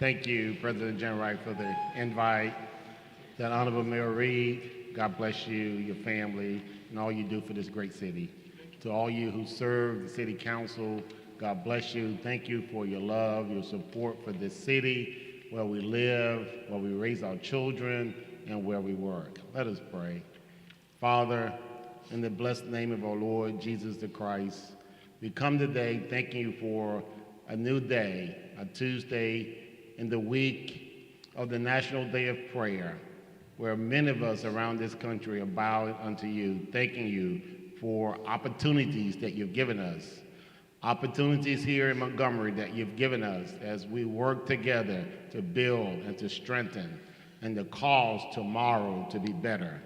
Thank you, President Jinright, for the invite. That Honorable Mayor Reed, God bless you, your family, and all you do for this great city. To all you who serve the City Council, God bless you. Thank you for your love, your support for this city, where we live, where we raise our children, and where we work. Let us pray. Father, in the blessed name of our Lord Jesus the Christ, we come today thanking you for a new day, a Tuesday in the week of the National Day of Prayer, where many of us around this country are bowing unto you, thanking you for opportunities that you've given us, opportunities here in Montgomery that you've given us as we work together to build and to strengthen and to cause tomorrow to be better.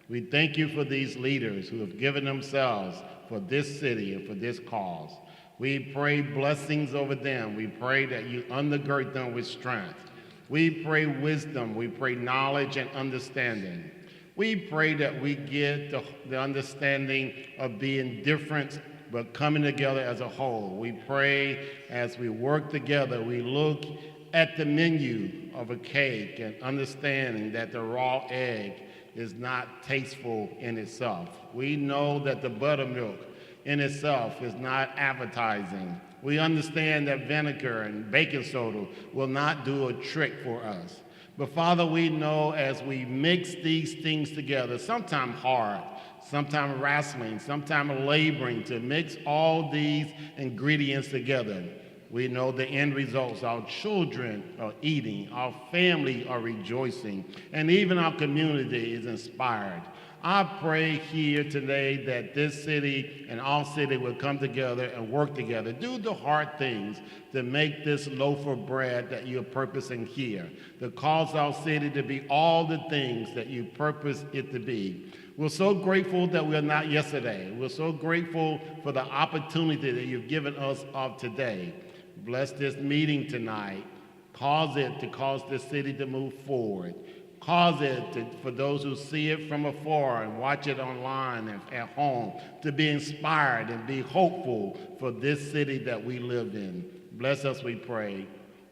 We thank you for these leaders who have given themselves for this city and for this cause. We pray blessings over them. We pray that you undergird them with strength. We pray wisdom. We pray knowledge and understanding. We pray that we get the understanding of being different but coming together as a whole. We pray as we work together, we look at the menu of a cake and understanding that the raw egg is not tasteful in itself. We know that the buttermilk in itself is not appetizing. We understand that vinegar and baking soda will not do a trick for us. But Father, we know as we mix these things together, sometimes hard, sometimes wrestling, sometimes laboring to mix all these ingredients together, we know the end results. Our children are eating, our family are rejoicing, and even our community is inspired. I pray here today that this city and our city will come together and work together, do the hard things to make this loaf of bread that you're purposing here, to cause our city to be all the things that you purpose it to be. We're so grateful that we're not yesterday. We're so grateful for the opportunity that you've given us of today. Bless this meeting tonight. Cause it to cause this city to move forward. Cause it to, for those who see it from afar and watch it online and at home, to be inspired and be hopeful for this city that we live in. Bless us, we pray.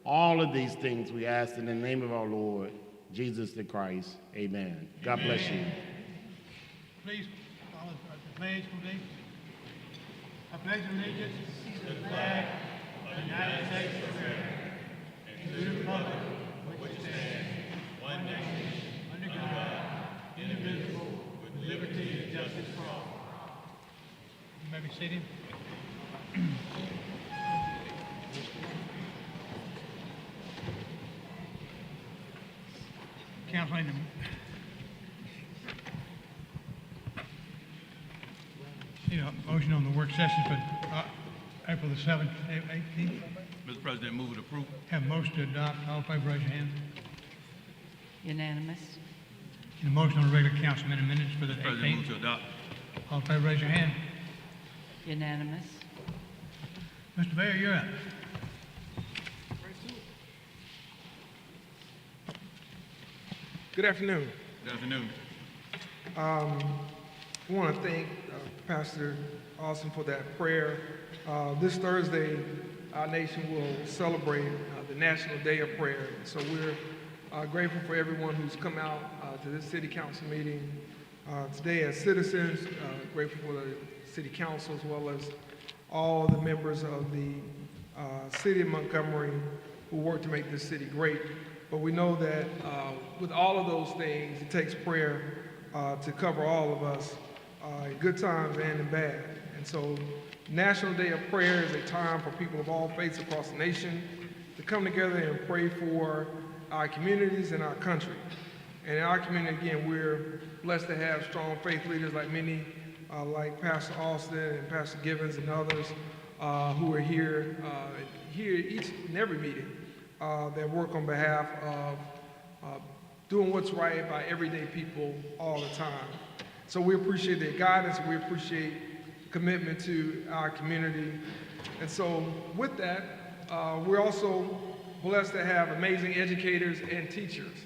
All of these things we ask in the name of our Lord, Jesus the Christ. Amen. God bless you. Please follow the pledge, please. I pledge allegiance to the flag of the United States of America and to the republic which stands one nation, under God, indivisible, with liberty and justice for all. You may be seated. Council, motion on the work session for April the 7th, 18th. Mr. President, move to approve. Have a motion to adopt. All in favor, raise your hand. Unanimous. And a motion on the regular council minutes for the Mr. President, 18th. move to adopt. All in favor, raise your hand. Unanimous. Mr. Mayor, you're up. Good afternoon. Good afternoon. I want to thank Pastor Austin for that prayer. This Thursday, our nation will celebrate the National Day of Prayer. So we're grateful for everyone who's come out to this City Council meeting today as citizens, grateful for the City Council as well as all the members of the City of Montgomery who work to make this city great. But we know that with all of those things, it takes prayer to cover all of us in good times and in bad. And so National Day of Prayer is a time for people of all faiths across the nation to come together and pray for our communities and our country. And in our community, again, we're blessed to have strong faith leaders like many, like Pastor Austin and Pastor Givens and others who are here each and every meeting that work on behalf of doing what's right by everyday people all the time. So we appreciate their guidance, and we appreciate commitment to our community. And so with that, we're also blessed to have amazing educators and teachers.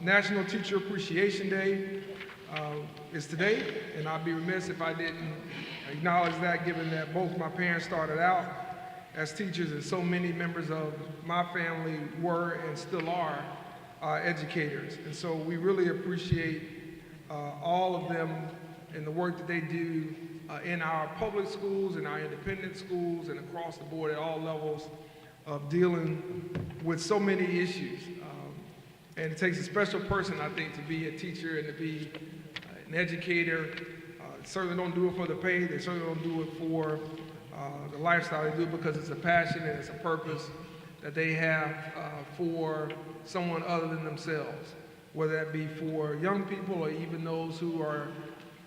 National Teacher Appreciation Day is today, and I'd be remiss if I didn't acknowledge that, given that both my parents started out as teachers, and so many members of my family were and still are educators. And so we really appreciate all of them and the work that they do in our public schools, in our independent schools, and across the board at all levels of dealing with so many issues. And it takes a special person, I think, to be a teacher and to be an educator. Certainly don't do it for the pay. They certainly don't do it for the lifestyle. They do it because it's a passion and it's a purpose that they have for someone other than themselves, whether that be for young people or even those who are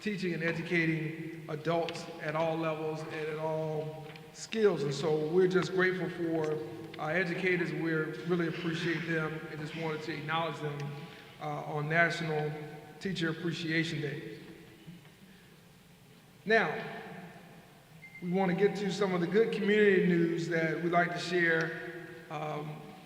teaching and educating adults at all levels and at all skills. And so we're just grateful for our educators. We really appreciate them and just wanted to acknowledge them on National Teacher Appreciation Day. Now, we want to get to some of the good community news that we like to share.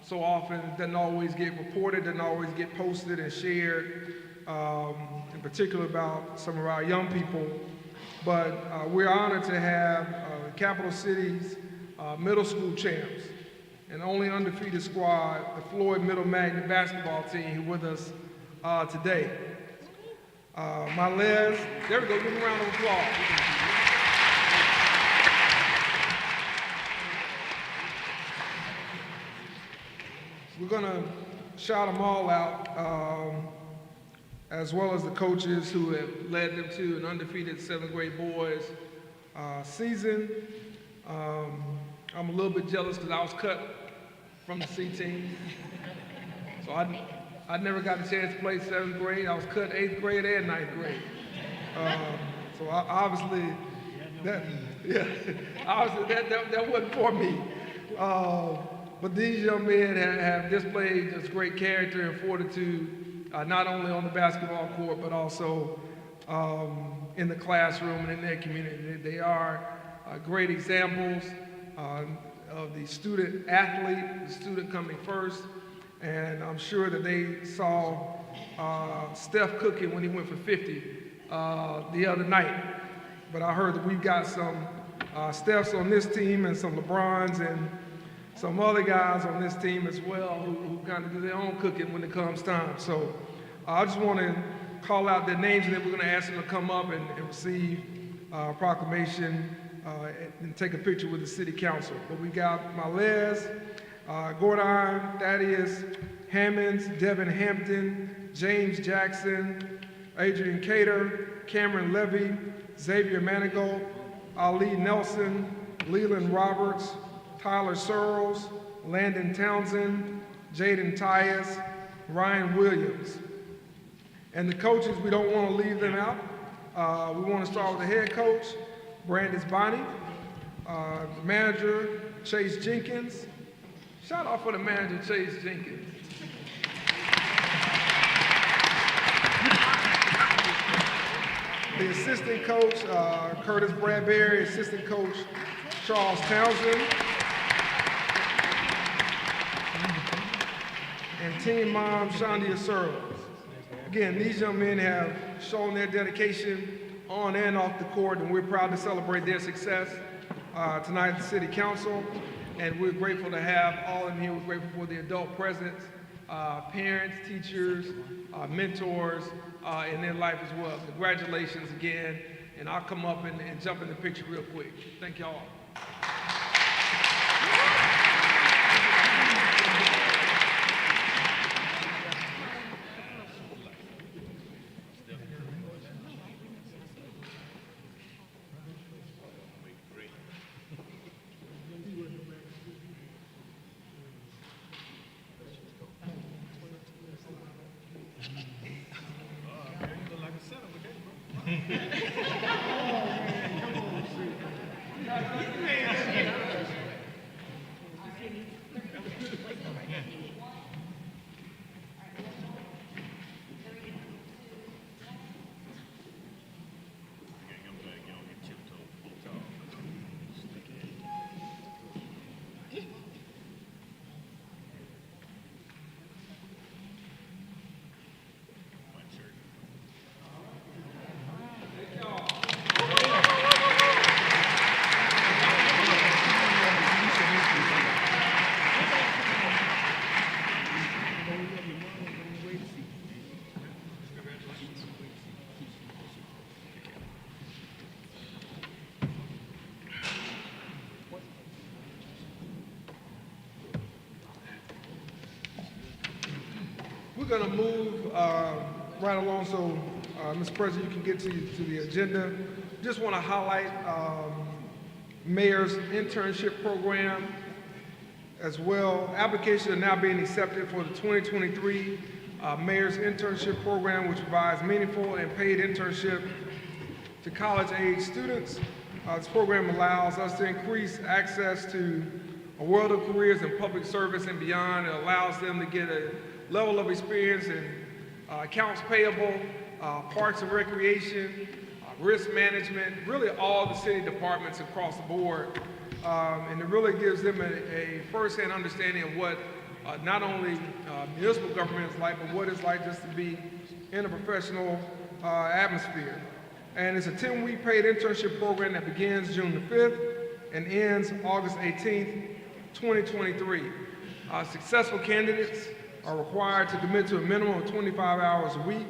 So often it doesn't always get reported, doesn't always get posted and shared, in particular about some of our young people. But we're honored to have the capital city's middle school champs and only undefeated squad, the Floyd Middle Magnet basketball team, here with us today. My Les, there we go, give them a round of applause. We're gonna shout them all out, as well as the coaches who have led them to an undefeated 7th grade boys season. I'm a little bit jealous because I was cut from the C team. So I never got a chance to play 7th grade. I was cut 8th grade and 9th grade. So obviously, that wasn't for me. But these young men have displayed just great character and fortitude, not only on the basketball court, but also in the classroom and in their community. They are great examples of the student athlete, the student coming first. And I'm sure that they saw Steph cooking when he went for 50 the other night. But I heard that we've got some Stephs on this team and some LeBrons and some other guys on this team as well who kind of do their own cooking when it comes time. So I just want to call out their names, and then we're going to ask them to come up and receive a proclamation and take a picture with the city council. But we got Malez, Gordon, Thaddeus Hammonds, Devin Hampton, James Jackson, Adrian Cater, Cameron Levy, Xavier Manigault, Ali Nelson, Leland Roberts, Tyler Searles, Landon Townsend, Jaden Tyus, Ryan Williams. And the coaches, we don't want to leave them out. We want to start with the head coach, Brandis Bonnie, the manager, Chase Jenkins. Shout out for the manager, Chase Jenkins. The assistant coach, Curtis Bradbury, assistant coach, Charles Townsend. And team mom, Shondia Searles. Again, these young men have shown their dedication on and off the court, and we're proud to celebrate their success tonight at the City Council. And we're grateful to have all in here. We're grateful for the adult presence, parents, teachers, mentors in their life as well. Congratulations again, and I'll come up and jump in the picture real quick. Thank y'all. going to move right along so, Mr. President, you can get to the agenda. Just want to highlight Mayor's internship program as well. Applications are now being accepted for the 2023 Mayor's internship program, which provides meaningful and paid internship to college-age students. This program allows us to increase access to a world of careers in public service and beyond. It allows them to get a level of experience in accounts payable, parks and recreation, risk management, really all the city departments across the board. And it really gives them a first-hand understanding of what not only municipal government is like, but what it's like just to be in a professional atmosphere. And it's a 10-week paid internship program that begins June the 5th and ends August 18th, 2023. Successful candidates are required to commit to a minimum of 25 hours a week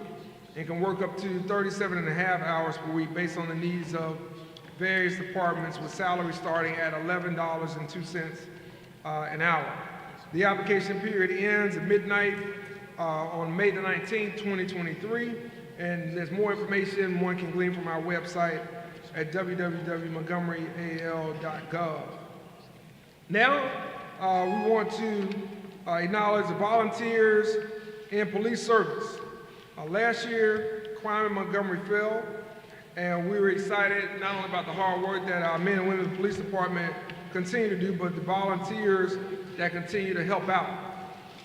and can work up to 37.5 hours per week based on the needs of various departments, with salary starting at $11.02 an hour. The application period ends at midnight on May the 19th, 2023, and there's more information one can glean from our website at www.montgomeryal.gov. Now, we want to acknowledge the volunteers in police service. Last year, crime in Montgomery fell, and we were excited not only about the hard work that our men and women of the police department continue to do, but the volunteers that continue to help out.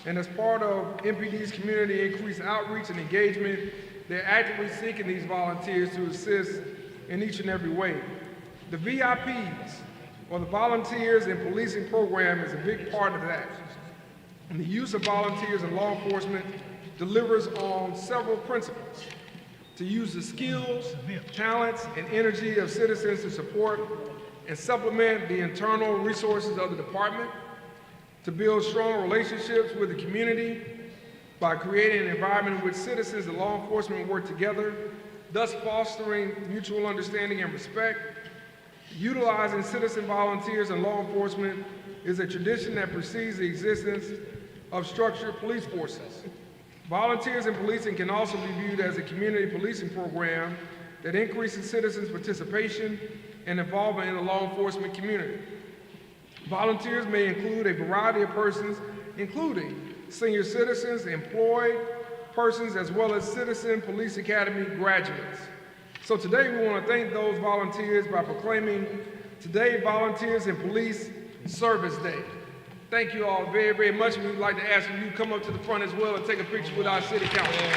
And as part of MPD's community increased outreach and engagement, they're actively seeking these volunteers to assist in each and every way. The VIPs, or the Volunteers in Policing program, is a big part of that. And the use of volunteers in law enforcement delivers on several principles: to use the skills, talents, and energy of citizens to support and supplement the internal resources of the department, to build strong relationships with the community by creating an environment in which citizens and law enforcement work together, thus fostering mutual understanding and respect. Utilizing citizen volunteers in law enforcement is a tradition that precedes the existence of structured police forces. Volunteers in policing can also be viewed as a community policing program that increases citizens' participation and involvement in the law enforcement community. Volunteers may include a variety of persons, including senior citizens, employed persons, as well as Citizen Police Academy graduates. So today we want to thank those volunteers by proclaiming today Volunteers in Police Service Day. Thank you all very, very much. We'd like to ask you to come up to the front as well and take a picture with our city council.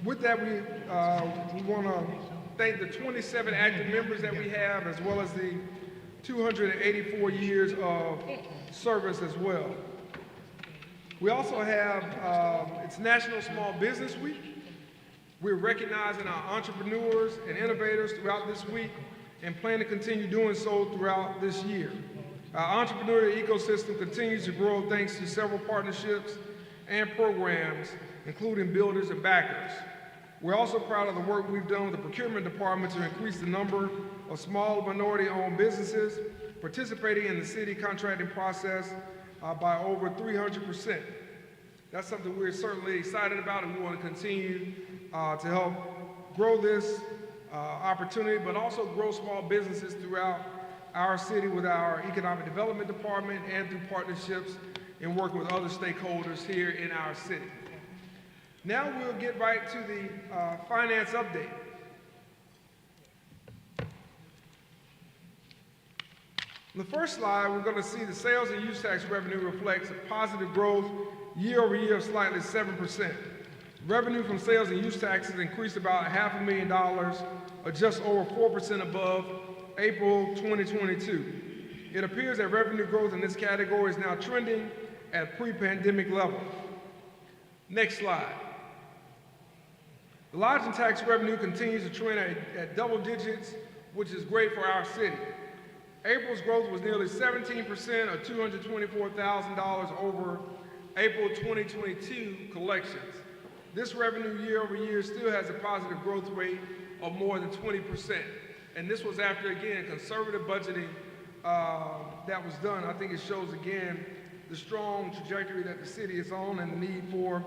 With that, we want to thank the 27 active members that we have, as well as the 284 years of service as well. We also have, it's National Small Business Week. We're recognizing our entrepreneurs and innovators throughout this week and plan to continue doing so throughout this year. Our entrepreneurial ecosystem continues to grow thanks to several partnerships and programs, including builders and backers. We're also proud of the work we've done with the procurement department to increase the number of small minority-owned businesses participating in the city contracting process by over 300%. That's something we're certainly excited about, and we want to continue to help grow this opportunity, but also grow small businesses throughout our city with our economic development department and through partnerships and working with other stakeholders here in our city. Now we'll get right to the finance update. On the first slide, we're going to see the sales and use tax revenue reflects a positive growth year over year of slightly 7%. Revenue from sales and use taxes increased about $500,000, or just over 4% above April 2022. It appears that revenue growth in this category is now trending at pre-pandemic level. Next slide. The lodging tax revenue continues to trend at double digits, which is great for our city. April's growth was nearly 17%, or $224,000 over April 2022 collections. This revenue year over year still has a positive growth rate of more than 20%. And this was after, again, conservative budgeting that was done. I think it shows, again, the strong trajectory that the city is on and the need for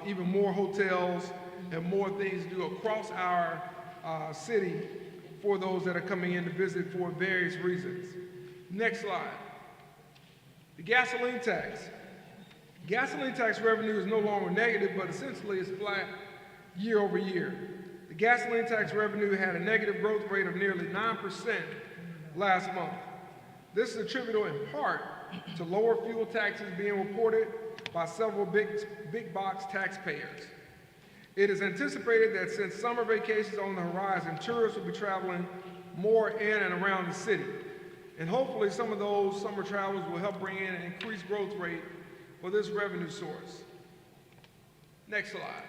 even more hotels and more things to do across our city for those that are coming in to visit for various reasons. Next slide. The gasoline tax. Gasoline tax revenue is no longer negative, but essentially is flat year over year. The gasoline tax revenue had a negative growth rate of nearly 9% last month. This is attributable in part to lower fuel taxes being reported by several big box taxpayers. It is anticipated that since summer vacations are on the horizon, tourists will be traveling more in and around the city. And hopefully some of those summer travelers will help bring in an increased growth rate for this revenue source. Next slide.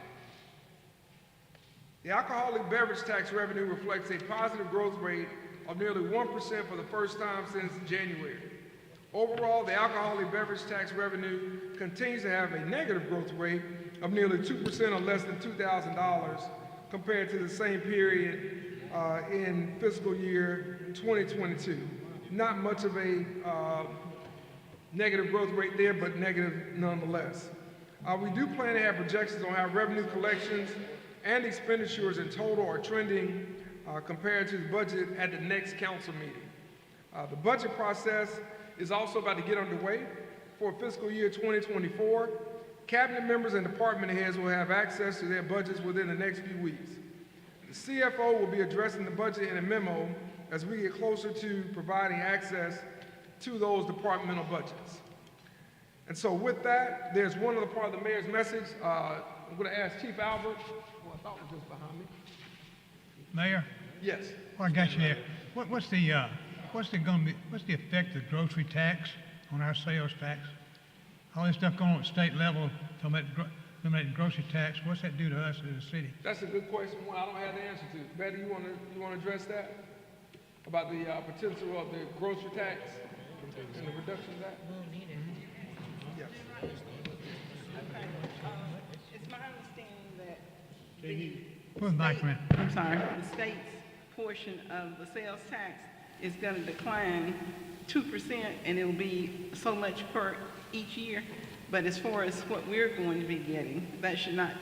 The alcoholic beverage tax revenue reflects a positive growth rate of nearly 1% for the first time since January. Overall, the alcoholic beverage tax revenue continues to have a negative growth rate of nearly 2% or less than $2,000 compared to the same period in fiscal year 2022. Not much of a negative growth rate there, but negative nonetheless. We do plan to have projections on how revenue collections and expenditures in total are trending compared to the budget at the next council meeting. The budget process is also about to get underway for fiscal year 2024. Cabinet members and department heads will have access to their budgets within the next few weeks. The CFO will be addressing the budget in a memo as we get closer to providing access to those departmental budgets. And so with that, there's one other part of the mayor's message. I'm going to ask Chief Albert, who I thought was just behind me. Mayor, Yes. I got you there. What's the effect of the grocery tax on our sales tax? All this stuff going on at state level, talking about eliminating grocery tax, what's that do to us as a city? That's a good question, one I don't have the answer to. Betty, you want to address that? About the potential of the grocery tax and the reduction of that? Yes. Okay, it's my understanding that Put it back, man. I'm sorry, the state's portion of the sales tax is gonna decline 2%, and it'll be so much per each year. But as far as what we're going to be getting, that should not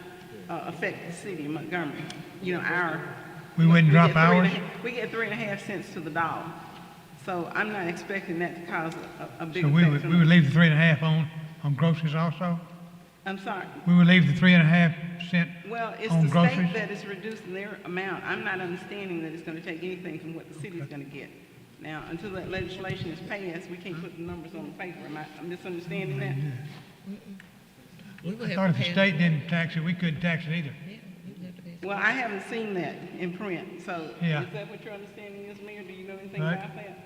affect the city of Montgomery. You know, We wouldn't drop ours? We get 3.5 cents to the dollar. So I'm not expecting that to cause a big So effect. we would leave the 3.5 on groceries also? I'm sorry. We would leave the 3.5 cent Well, it's on the groceries? state that is reducing their amount. I'm not understanding that it's gonna take anything from what the city's gonna get. Now, until that legislation is passed, we can't put the numbers on the paper. I'm misunderstanding that? I thought if the state didn't tax it, we couldn't tax it either. Well, I haven't seen that in print, so Yeah. is that what your understanding is, Mayor? Do you know anything Right. about that?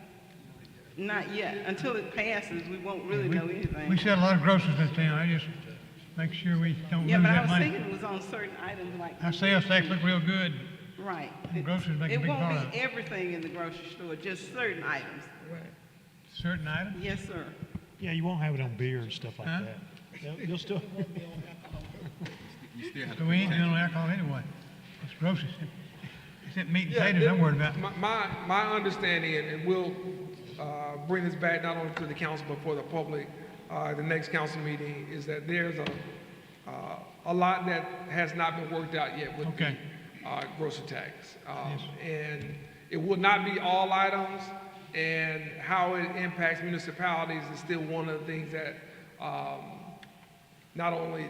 Not yet. Until it passes, we won't really know We anything. sell a lot of groceries in town. I just make sure we don't Yeah, lose but I that was money. thinking it was on certain items like. Our sales tax look real good. Right. And groceries make a big part It of won't be everything in the grocery store, just certain items. Certain items. Yes, sir. Yeah, you won't have it on beer and stuff like Huh? that. You'll still, You still have So to we pay ain't tax. doing no alcohol anyway. It's groceries. Except meat and Yeah, potatoes I'm worried about. My understanding, and we'll bring this back not only to the council but for the public, the next council meeting, is that there's a lot that has not been worked out yet with Okay. the grocery tax. And it will not be all items, and how it impacts municipalities is still one of the things that not only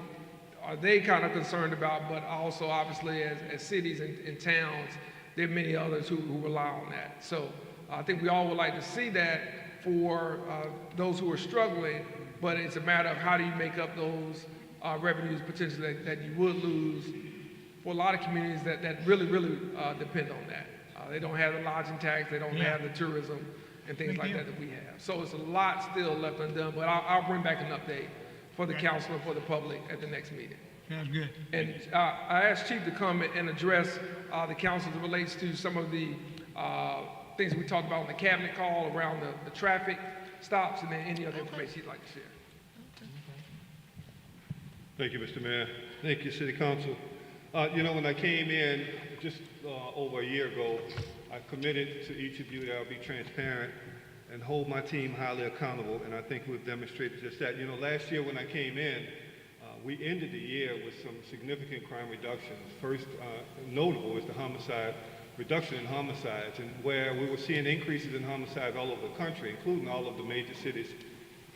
are they kind of concerned about, but also obviously as cities and towns, there are many others who rely on that. So I think we all would like to see that for those who are struggling, but it's a matter of how do you make up those revenues potentially that you would lose for a lot of communities that really depend on that. They don't have the lodging tax, they don't have the tourism and things like that we have. So it's a lot still left undone, but I'll bring back an update for the council and for the public at the next meeting. Sounds good. And I asked Chief to come and address the council as it relates to some of the things we talked about on the cabinet call around the traffic stops and then any other information he'd like to share. Thank you, Mr. Mayor. Thank you, City Council. When I came in just over a year ago, I committed to each of you that I'll be transparent and hold my team highly accountable, and I think we've demonstrated just that. Last year when I came in, we ended the year with some significant crime reductions. First, notable is the reduction in homicides, and where we were seeing increases in homicides all over the country, including all of the major cities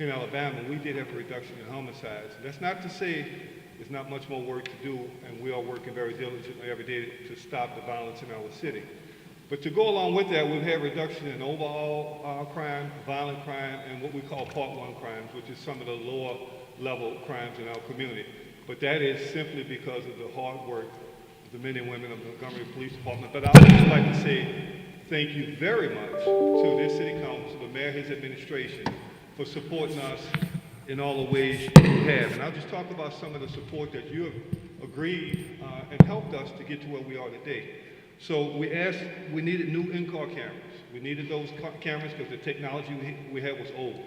in Alabama, we did have a reduction in homicides. That's not to say there's not much more work to do, and we are working very diligently every day to stop the violence in our city. But to go along with that, we've had reduction in overall crime, violent crime, and what we call Part 1 crimes, which is some of the lower level crimes in our community. But that is simply because of the hard work of the men and women of the Montgomery Police Department. But I would just like to say thank you very much to this City Council, the Mayor, his administration, for supporting us in all the ways you have. And I'll just talk about some of the support that you have agreed and helped us to get to where we are today. So we needed new in-car cameras. We needed those cameras because the technology we had was old.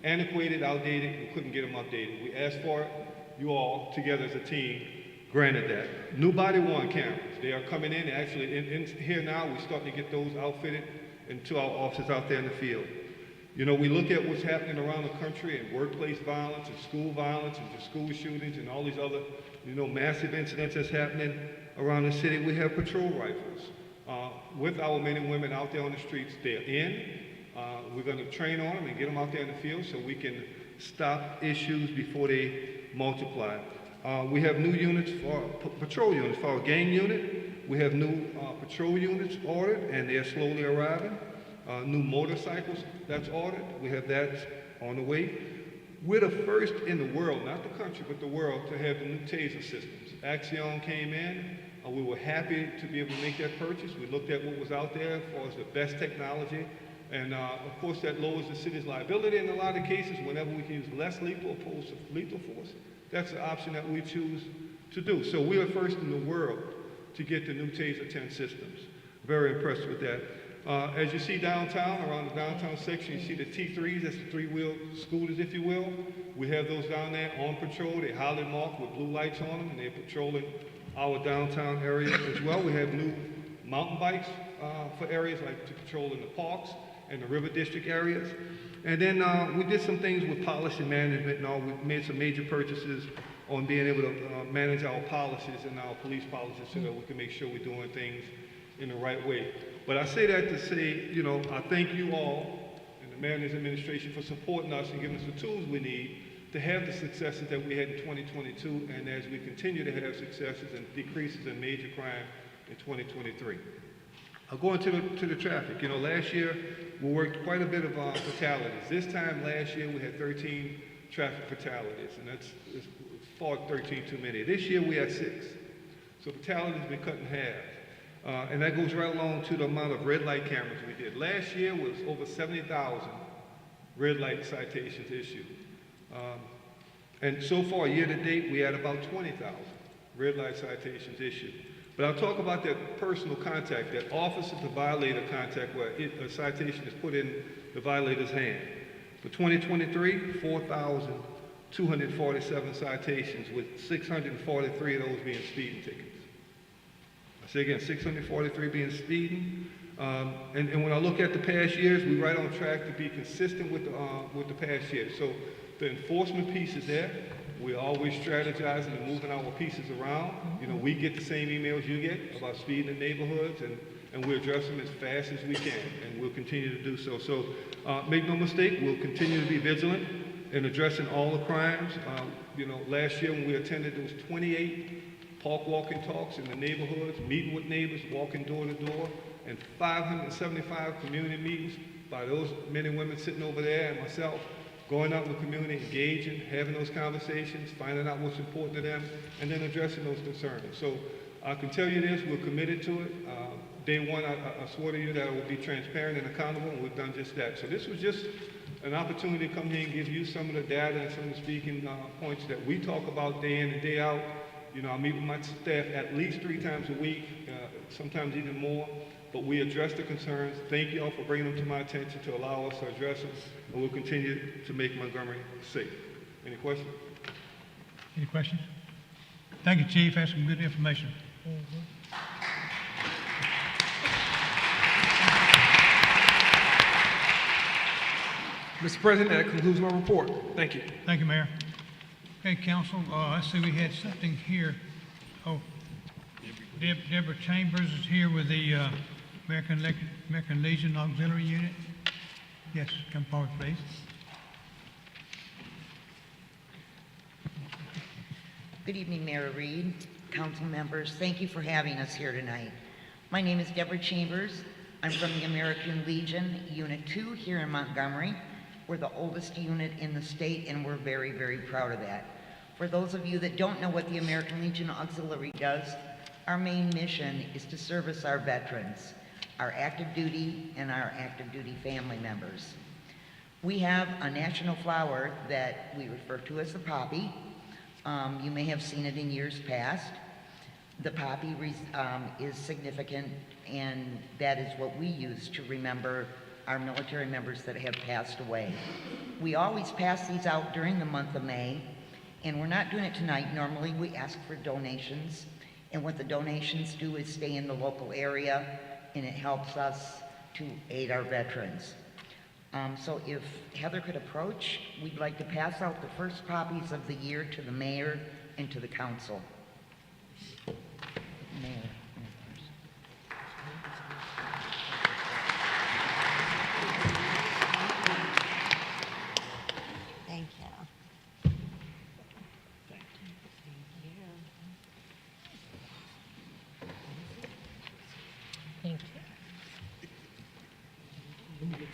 Antiquated, outdated, we couldn't get them updated. We asked for it, you all together as a team granted that. New body-worn cameras, they are coming in, actually in here now, we're starting to get those outfitted into our offices out there in the field. We look at what's happening around the country and workplace violence and school violence and just school shootings and all these other, massive incidents that's happening around the city. We have patrol rifles. With our men and women out there on the streets, they're in. We're going to train on them and get them out there in the field so we can stop issues before they multiply. We have new units for patrol units. For our gang unit, we have new patrol units ordered, and they're slowly arriving. New motorcycles, that's ordered. We have that on the way. We're the first in the world, not the country, but the world, to have the new taser systems. Axion came in. We were happy to be able to make that purchase. We looked at what was out there as far as the best technology. And of course, that lowers the city's liability in a lot of cases. Whenever we can use less lethal opposed to lethal force, that's the option that we choose to do. So we are first in the world to get the new Taser 10 systems. Very impressed with that. As you see downtown, around the downtown section, you see the T3s, that's the three-wheel scooters, if you will. We have those down there on patrol. They're highly marked with blue lights on them, and they're patrolling our downtown area as well. We have new mountain bikes for areas like to patrol in the parks and the river district areas. And then we did some things with policy management and all. We made some major purchases on being able to manage our policies and our police policies so that we can make sure we're doing things in the right way. But I say that to say, I thank you all and the mayor and his administration for supporting us and giving us the tools we need to have the successes that we had in 2022, and as we continue to have successes and decreases in major crime in 2023. I'll go into the traffic. Last year we worked quite a bit of fatalities. This time last year we had 13 traffic fatalities, and that's far 13 too many. This year we had 6. So fatalities have been cut in half. And that goes right along to the amount of red light cameras we did. Last year was over 70,000 red light citations issued. And so far, year to date, we had about 20,000 red light citations issued. But I'll talk about that personal contact, that officer to violator contact where a citation is put in the violator's hand. For 2023, 4,247 citations, with 643 of those being speeding tickets. I say again, 643 being speeding. And when I look at the past years, we're right on track to be consistent with the past years. So the enforcement piece is there. We're always strategizing and moving our pieces around. We get the same emails you get about speeding in neighborhoods, and we address them as fast as we can, and we'll continue to do so. So make no mistake, we'll continue to be vigilant in addressing all the crimes. Last year when we attended, there was 28 park walking talks in the neighborhoods, meeting with neighbors, walking door to door, and 575 community meetings by those men and women sitting over there and myself, going out in the community, engaging, having those conversations, finding out what's important to them, and then addressing those concerns. So I can tell you this, we're committed to it. Day one, I swore to you that I would be transparent and accountable, and we've done just that. So this was just an opportunity to come here and give you some of the data and some of the speaking points that we talk about day in and day out. You know, I meet with my staff at least 3 times a week, sometimes even more, but we address the concerns. Thank you all for bringing them to my attention to allow us to address them, and we'll continue to make Montgomery safe. Any questions? Any questions? Thank you, Chief. That's some good information. Mr. President, that concludes my report. Thank you. Thank you, Mayor. Okay, Council, I see we had something here. Oh, Deborah Chambers is here with the American Legion Auxiliary Unit. Yes, come forward, please. Good evening, Mayor Reed, council members. Thank you for having us here tonight. My name is Deborah Chambers. I'm from the American Legion Unit 2 here in Montgomery. We're the oldest unit in the state, and we're very, very proud of that. For those of you that don't know what the American Legion Auxiliary does, our main mission is to service our veterans, our active duty and our active duty family members. We have a national flower that we refer to as the poppy. You may have seen it in years past. The poppy is significant, and that is what we use to remember our military members that have passed away. We always pass these out during the month of May, and we're not doing it tonight. Normally we ask for donations, and what the donations do is stay in the local area, and it helps us to aid our veterans. So if Heather could approach, we'd like to pass out the first poppies of the year to the mayor and to the council. Mayor. Thank you. Thank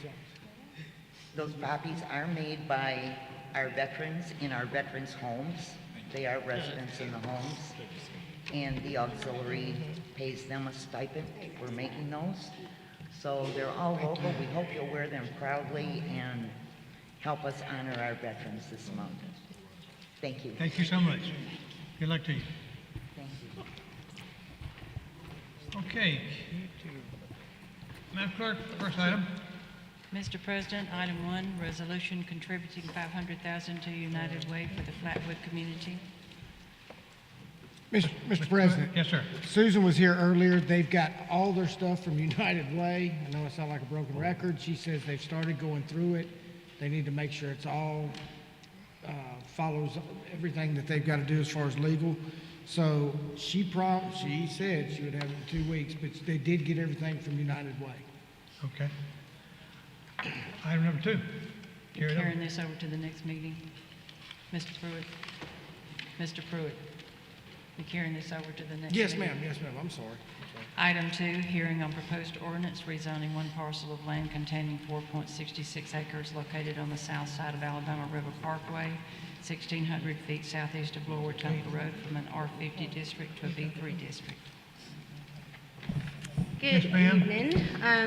you. Those poppies are made by our veterans in our veterans' homes. They are residents in the homes, and the auxiliary pays them a stipend for making those. So they're all local. We hope you'll wear them proudly and help us honor our veterans this month. Thank you. Thank you so much. Good luck to you. Thank you. Okay. Madam Clerk, first item. Mr. President, item 1, resolution contributing $500,000 to United Way for the Flatwood community. Mr. President. Yes, sir. Susan was here earlier. They've got all their stuff from United Way. I know I sound like a broken record. She says they've started going through it. They need to make sure it's all follows everything that they've got to do as far as legal. So she said she would have it in 2 weeks, but they did get everything from United Way. Okay. Item number 2. Carry it over. Carrying this over to the next meeting. Mr. Pruitt. Mr. Pruitt. We're carrying this over to the next meeting. Yes, ma'am. Yes, ma'am. I'm sorry. Item 2, hearing on proposed ordinance rezoning one parcel of land containing 4.66 acres located on the south side of Alabama River Parkway, 1,600 feet southeast of Lower Wetumpka Road, from an R50 district to a B3 district. Good Yes, ma'am. evening.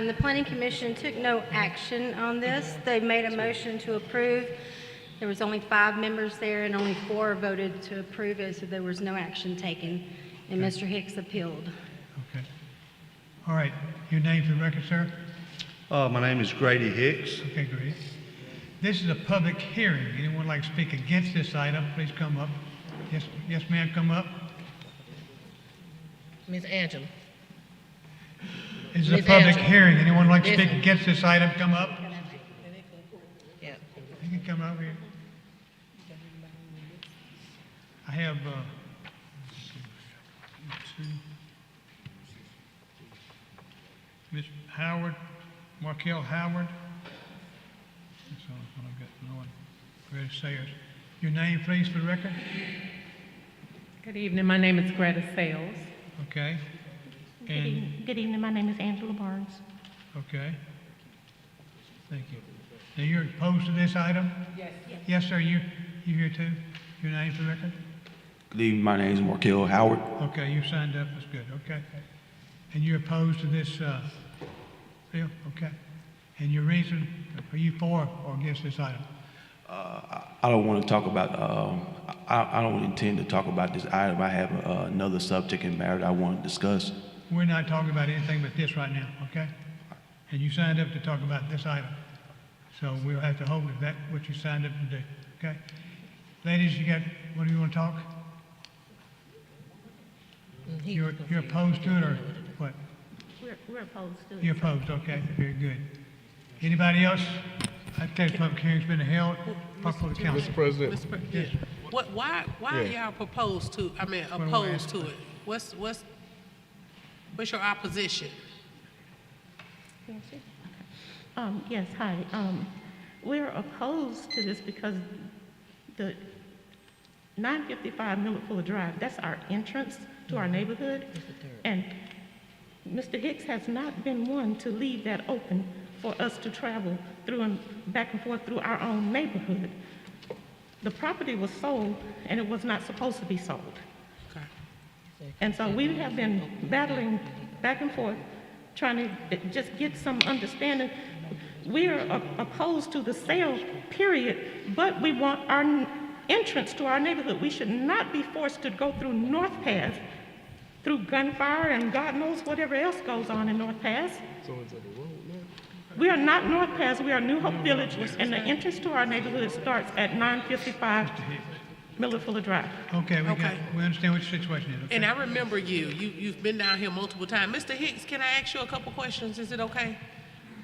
The Planning Commission took no action on this. They made a motion to approve. There was only 5 members there, and only 4 voted to approve it, so there was no action taken, and Mr. Hicks appealed. Okay. All right. Your name for the record, sir? My name is Grady Hicks. Okay, great. This is a public hearing. Anyone like to speak against this item, please come up. Yes, ma'am, come up. Ms. Angela. This is a Ms. public Angela. hearing. Anyone like to Yes. speak against this item, come up. Yeah. You can come over here. I have, Ms. Howard, Markel Howard. That's all I've got. No one ready to say it. Your name, please, for the record. Good evening, my name is Greta Sales. Okay. And, Good evening, my name is Angela Barnes. okay. Thank you. Now, you're opposed to this item? Yes. Yes, sir, you here too? Your name for the record? Good evening, my name is Markel Howard. Okay, you signed up, that's good, okay. And you're opposed to this, bill, okay. And your reason, are you for or against this item? I don't want to talk about, I don't intend to talk about this item. I have another subject and matter that I want to discuss. We're not talking about anything but this right now, okay? And you signed up to talk about this item. So we'll have to hold it, that's what you signed up to do, okay? Ladies, you got, what do you want to talk? You're opposed to it or what? We're opposed to it. You're opposed, okay, very good. Anybody else? I tell you, public hearing's been held, for the council. Mr. President. Yes. Why are y'all opposed to it? What's your opposition? Yes, hi. We're opposed to this because the 955 Millard Fuller Drive, that's our entrance to our neighborhood. And Mr. Hicks has not been one to leave that open for us to travel through and back and forth through our own neighborhood. The property was sold and it was not supposed to be sold. Okay. And so we have been battling back and forth, trying to just get some understanding. We are opposed to the sale, period, but we want our entrance to our neighborhood. We should not be forced to go through North Pass, through gunfire and God knows whatever else goes on in North Pass. So it's at the road now? We are not North Pass, we are New Hope Village, and the entrance to our neighborhood starts at 955 Millard Fuller Drive. Okay, we understand what your situation is. Okay? And I remember you've been down here multiple times. Mr. Hicks, can I ask you a couple questions? Is it okay?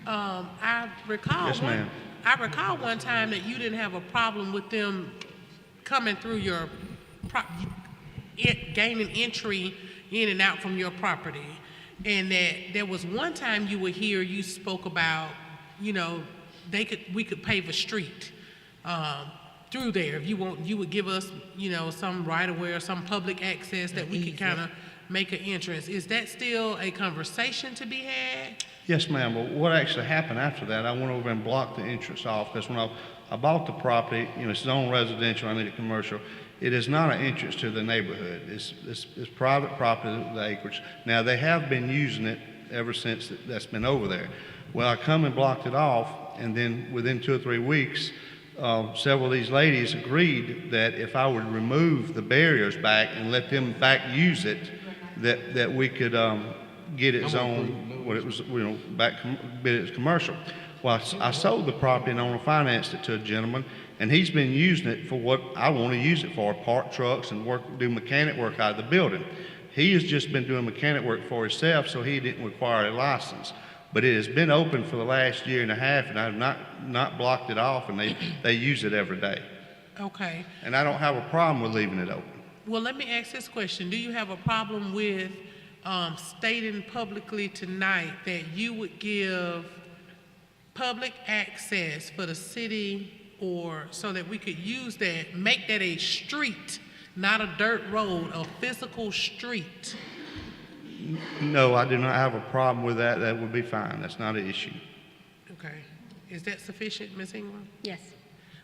I recall Yes, ma'am. I recall one time that you didn't have a problem with them coming through your gaining entry in and out from your property. And that there was one time you were here, you spoke about, we could pave a street through there. If you want, you would give us, some right of way or some public access that we could kind of make an entrance. Is that still a conversation to be had? Yes, ma'am. Well, what actually happened after that, I went over and blocked the entrance off, because when I bought the property, it's zoned residential, I need a commercial. It is not an entrance to the neighborhood. It's private property, the acreage. Now, they have been using it ever since that's been over there. Well, I come and blocked it off, and then within 2 or 3 weeks, several of these ladies agreed that if I would remove the barriers back and let them back use it, that we could get it zoned, what it was, back bid it as commercial. Well, I sold the property and I financed it to a gentleman, and he's been using it for what I want to use it for, park trucks and do mechanic work out of the building. He has just been doing mechanic work for himself, so he didn't require a license. But it has been open for the last 1.5 years, and I have not blocked it off, and they use it every day. Okay. And I don't have a problem with leaving it open. Well, let me ask this question. Do you have a problem with stating publicly tonight that you would give public access for the city, or so that we could use that, make that a street, not a dirt road, a physical street? No, I do not have a problem with that. That would be fine. That's not an issue. Okay. Is that sufficient, Ms. Ingram? Yes.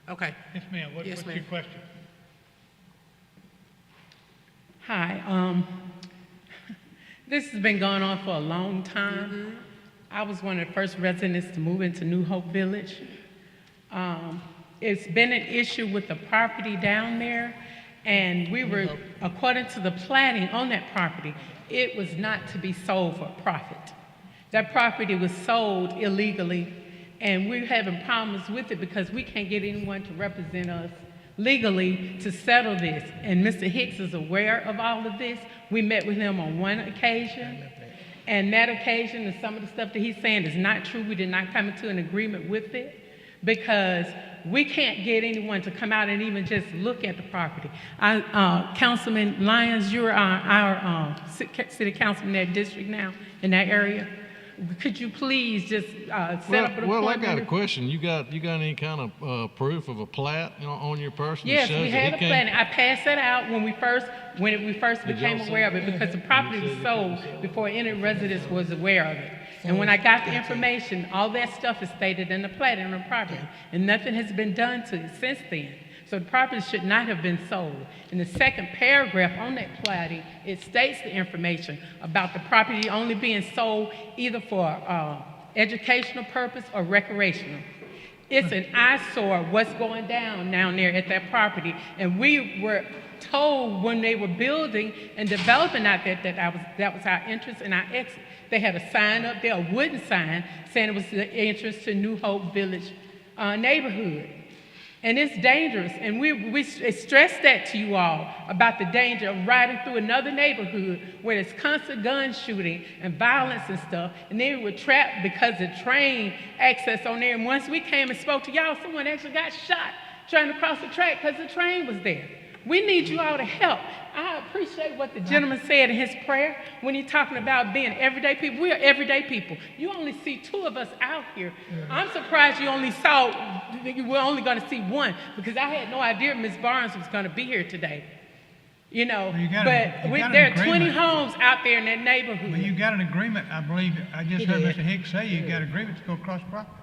Okay. Yes, ma'am. What's your question? Hi, this has been going on for a long time. I was one of the first residents to move into New Hope Village. It's been an issue with the property down there, and we were, according to the planning on that property, it was not to be sold for profit. That property was sold illegally, and we're having problems with it because we can't get anyone to represent us legally to settle this. And Mr. Hicks is aware of all of this. We met with him on one occasion, and that occasion and some of the stuff that he's saying is not true. We did not come into an agreement with it because we can't get anyone to come out and even just look at the property. Councilman Lyons, you're our city councilman in that district now, in that area. Could you please just set up an appointment? Well, I got a question. You got any kind of proof of a plat on your person? that Yes, shows we that had he a can't- plan. I passed that out when we first became aware of it, because the property was sold before any residents was aware of it. And when I got the information, all that stuff is stated in the plat on the property, and nothing has been done to it since then. So the property should not have been sold. In the second paragraph on that plating, it states the information about the property only being sold either for educational purpose or recreational. It's an eyesore what's going down there at that property. And we were told when they were building and developing out there that was our entrance and our exit. They had a sign up there, a wooden sign, saying it was the entrance to New Hope Village neighborhood. And it's dangerous. And we stressed that to you all about the danger of riding through another neighborhood where there's constant gun shooting and violence and stuff. And then we were trapped because of train access on there. And once we came and spoke to y'all, someone actually got shot trying to cross the track because the train was there. We need you all to help. I appreciate what the gentleman said in his prayer when he's talking about being everyday people. We are everyday people. You only see 2 of us out here. I'm surprised you were only going to see 1, because I had no idea Ms. Barnes was going to be here today. You know, there are 20 homes out there in that neighborhood. Well, you got an agreement, I believe. I just heard Mr. Hicks say you got an agreement to go across property.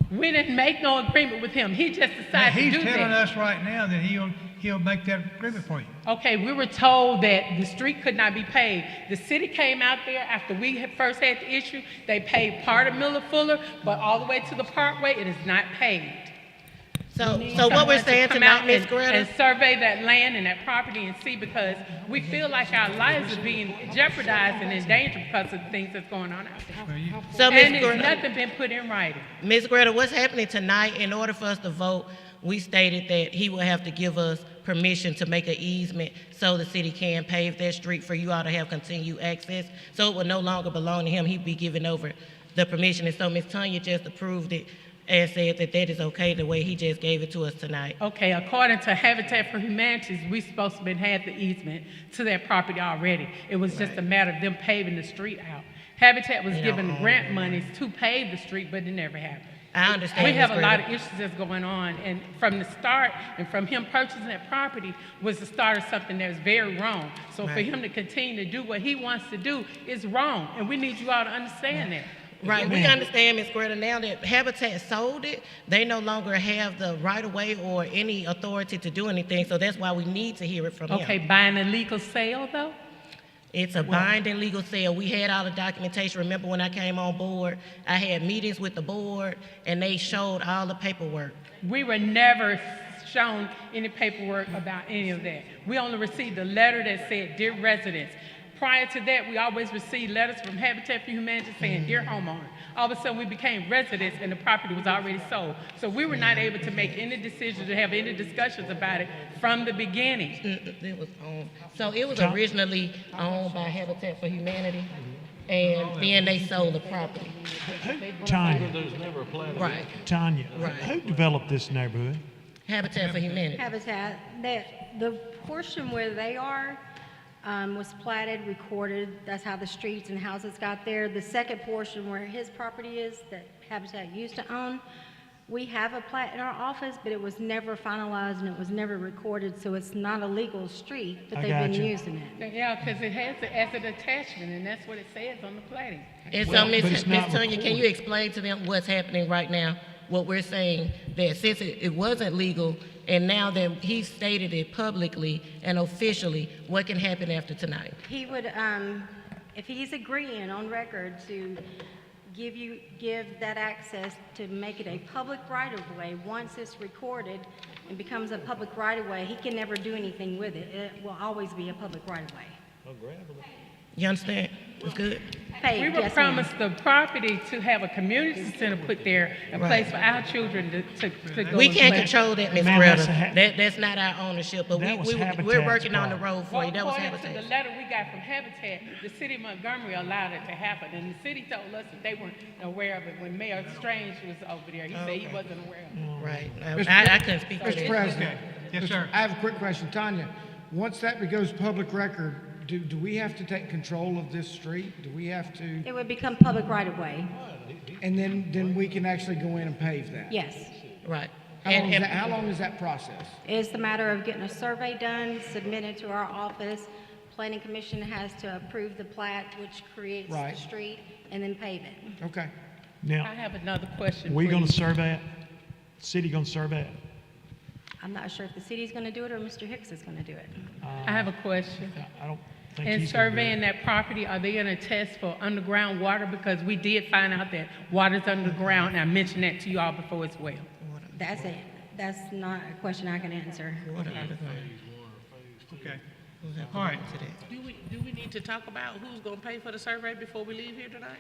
We didn't make no agreement with him. He just decided to do that. He's telling us right now that he'll make that agreement for you. Okay, we were told that the street could not be paved. The city came out there after we had first had the issue. They paved part of Millard Fuller, but all the way to the Parkway, it is not paved. So what we're saying tonight, Ms. Greta? And survey that land and that property and see, because we feel like our lives are being jeopardized and in danger because of the things that's going on out there. So, and Ms. there's Greta, nothing been put in writing. Ms. Greta, what's happening tonight, in order for us to vote, we stated that he will have to give us permission to make an easement so the city can pave that street for you all to have continued access. So it will no longer belong to him. He'd be giving over the permission. And so Ms. Tanya just approved it and said that that is okay the way he just gave it to us tonight. Okay, according to Habitat for Humanity, we supposed to have had the easement to that property already. It was just a matter of them paving the street out. Habitat was given grant monies to pave the street, but it never happened. I understand. We have Ms. a lot Greta. of issues that's going on, and from the start, and from him purchasing that property was the start of something that was very wrong. So for him to continue to do what he wants to do is wrong, and we need you all to understand that. Right, we understand, Ms. Greta, now that Habitat sold it, they no longer have the right-of-way or any authority to do anything, so that's why we need to hear it from him. Okay, buying a legal sale, though? It's a binding legal sale. We had all the documentation. Remember when I came on board, I had meetings with the board, and they showed all the paperwork. We were never shown any paperwork about any of that. We only received a letter that said, "Dear residents." Prior to that, we always received letters from Habitat for Humanity saying, "Dear homeowner." All of a sudden, we became residents and the property was already sold. So we were not able to make any decisions or have any discussions about it from the beginning. It was owned. So it was originally owned by Habitat for Humanity, and then they sold the property. Tanya. Right. Tanya. Right. Who developed this neighborhood? Habitat for Humanity. Habitat, the portion where they are was platted, recorded. That's how the streets and houses got there. The second portion where his property is that Habitat used to own, we have a plat in our office, but it was never finalized and it was never recorded, so it's not a legal street, but they've been using it. Yeah, because it has the asset attachment, and that's what it says on the plating. And so, Ms. Tanya, can you explain to them what's happening right now? What we're saying, that since it wasn't legal, and now that he stated it publicly and officially, what can happen after tonight? He would, if he's agreeing on record to give that access to make it a public right-of-way, once it's recorded and becomes a public right-of-way, he can never do anything with it. It will always be a public right-of-way. You understand? It's good? We were promised the property to have a community center put there, a place for our children to go. We and can't play. control that, Ms. Greta. That's not our ownership, but we're working on the road for you. That was According to Habitat. the letter we got from Habitat, the city of Montgomery allowed it to happen, and the city told us that they weren't aware of it when Mayor Strange was over there. He said he wasn't aware of it. Right. I couldn't speak to that. Mr. President. Yes, sir. I have a quick question. Tanya, once that becomes public record, do we have to take control of this street? Do we have to, It would become public right of way. and then we can actually go in and pave that? Yes. Right. How long is that process? It's the matter of getting a survey done, submitted to our office. Planning Commission has to approve the plat, which creates the Right. street, and then pave it. Okay. I Now, have another question. we gonna please. survey it? City gonna survey it? I'm not sure if the city's gonna do it or Mr. Hicks is gonna do it. I have a question. I don't think In he's gonna do it. surveying that property, are they gonna test for underground water? Because we did find out that water's underground, and I mentioned that to you all before as well. That's it. That's not a question I can answer. Okay. All right. Do we need to talk about who's gonna pay for the survey before we leave here tonight?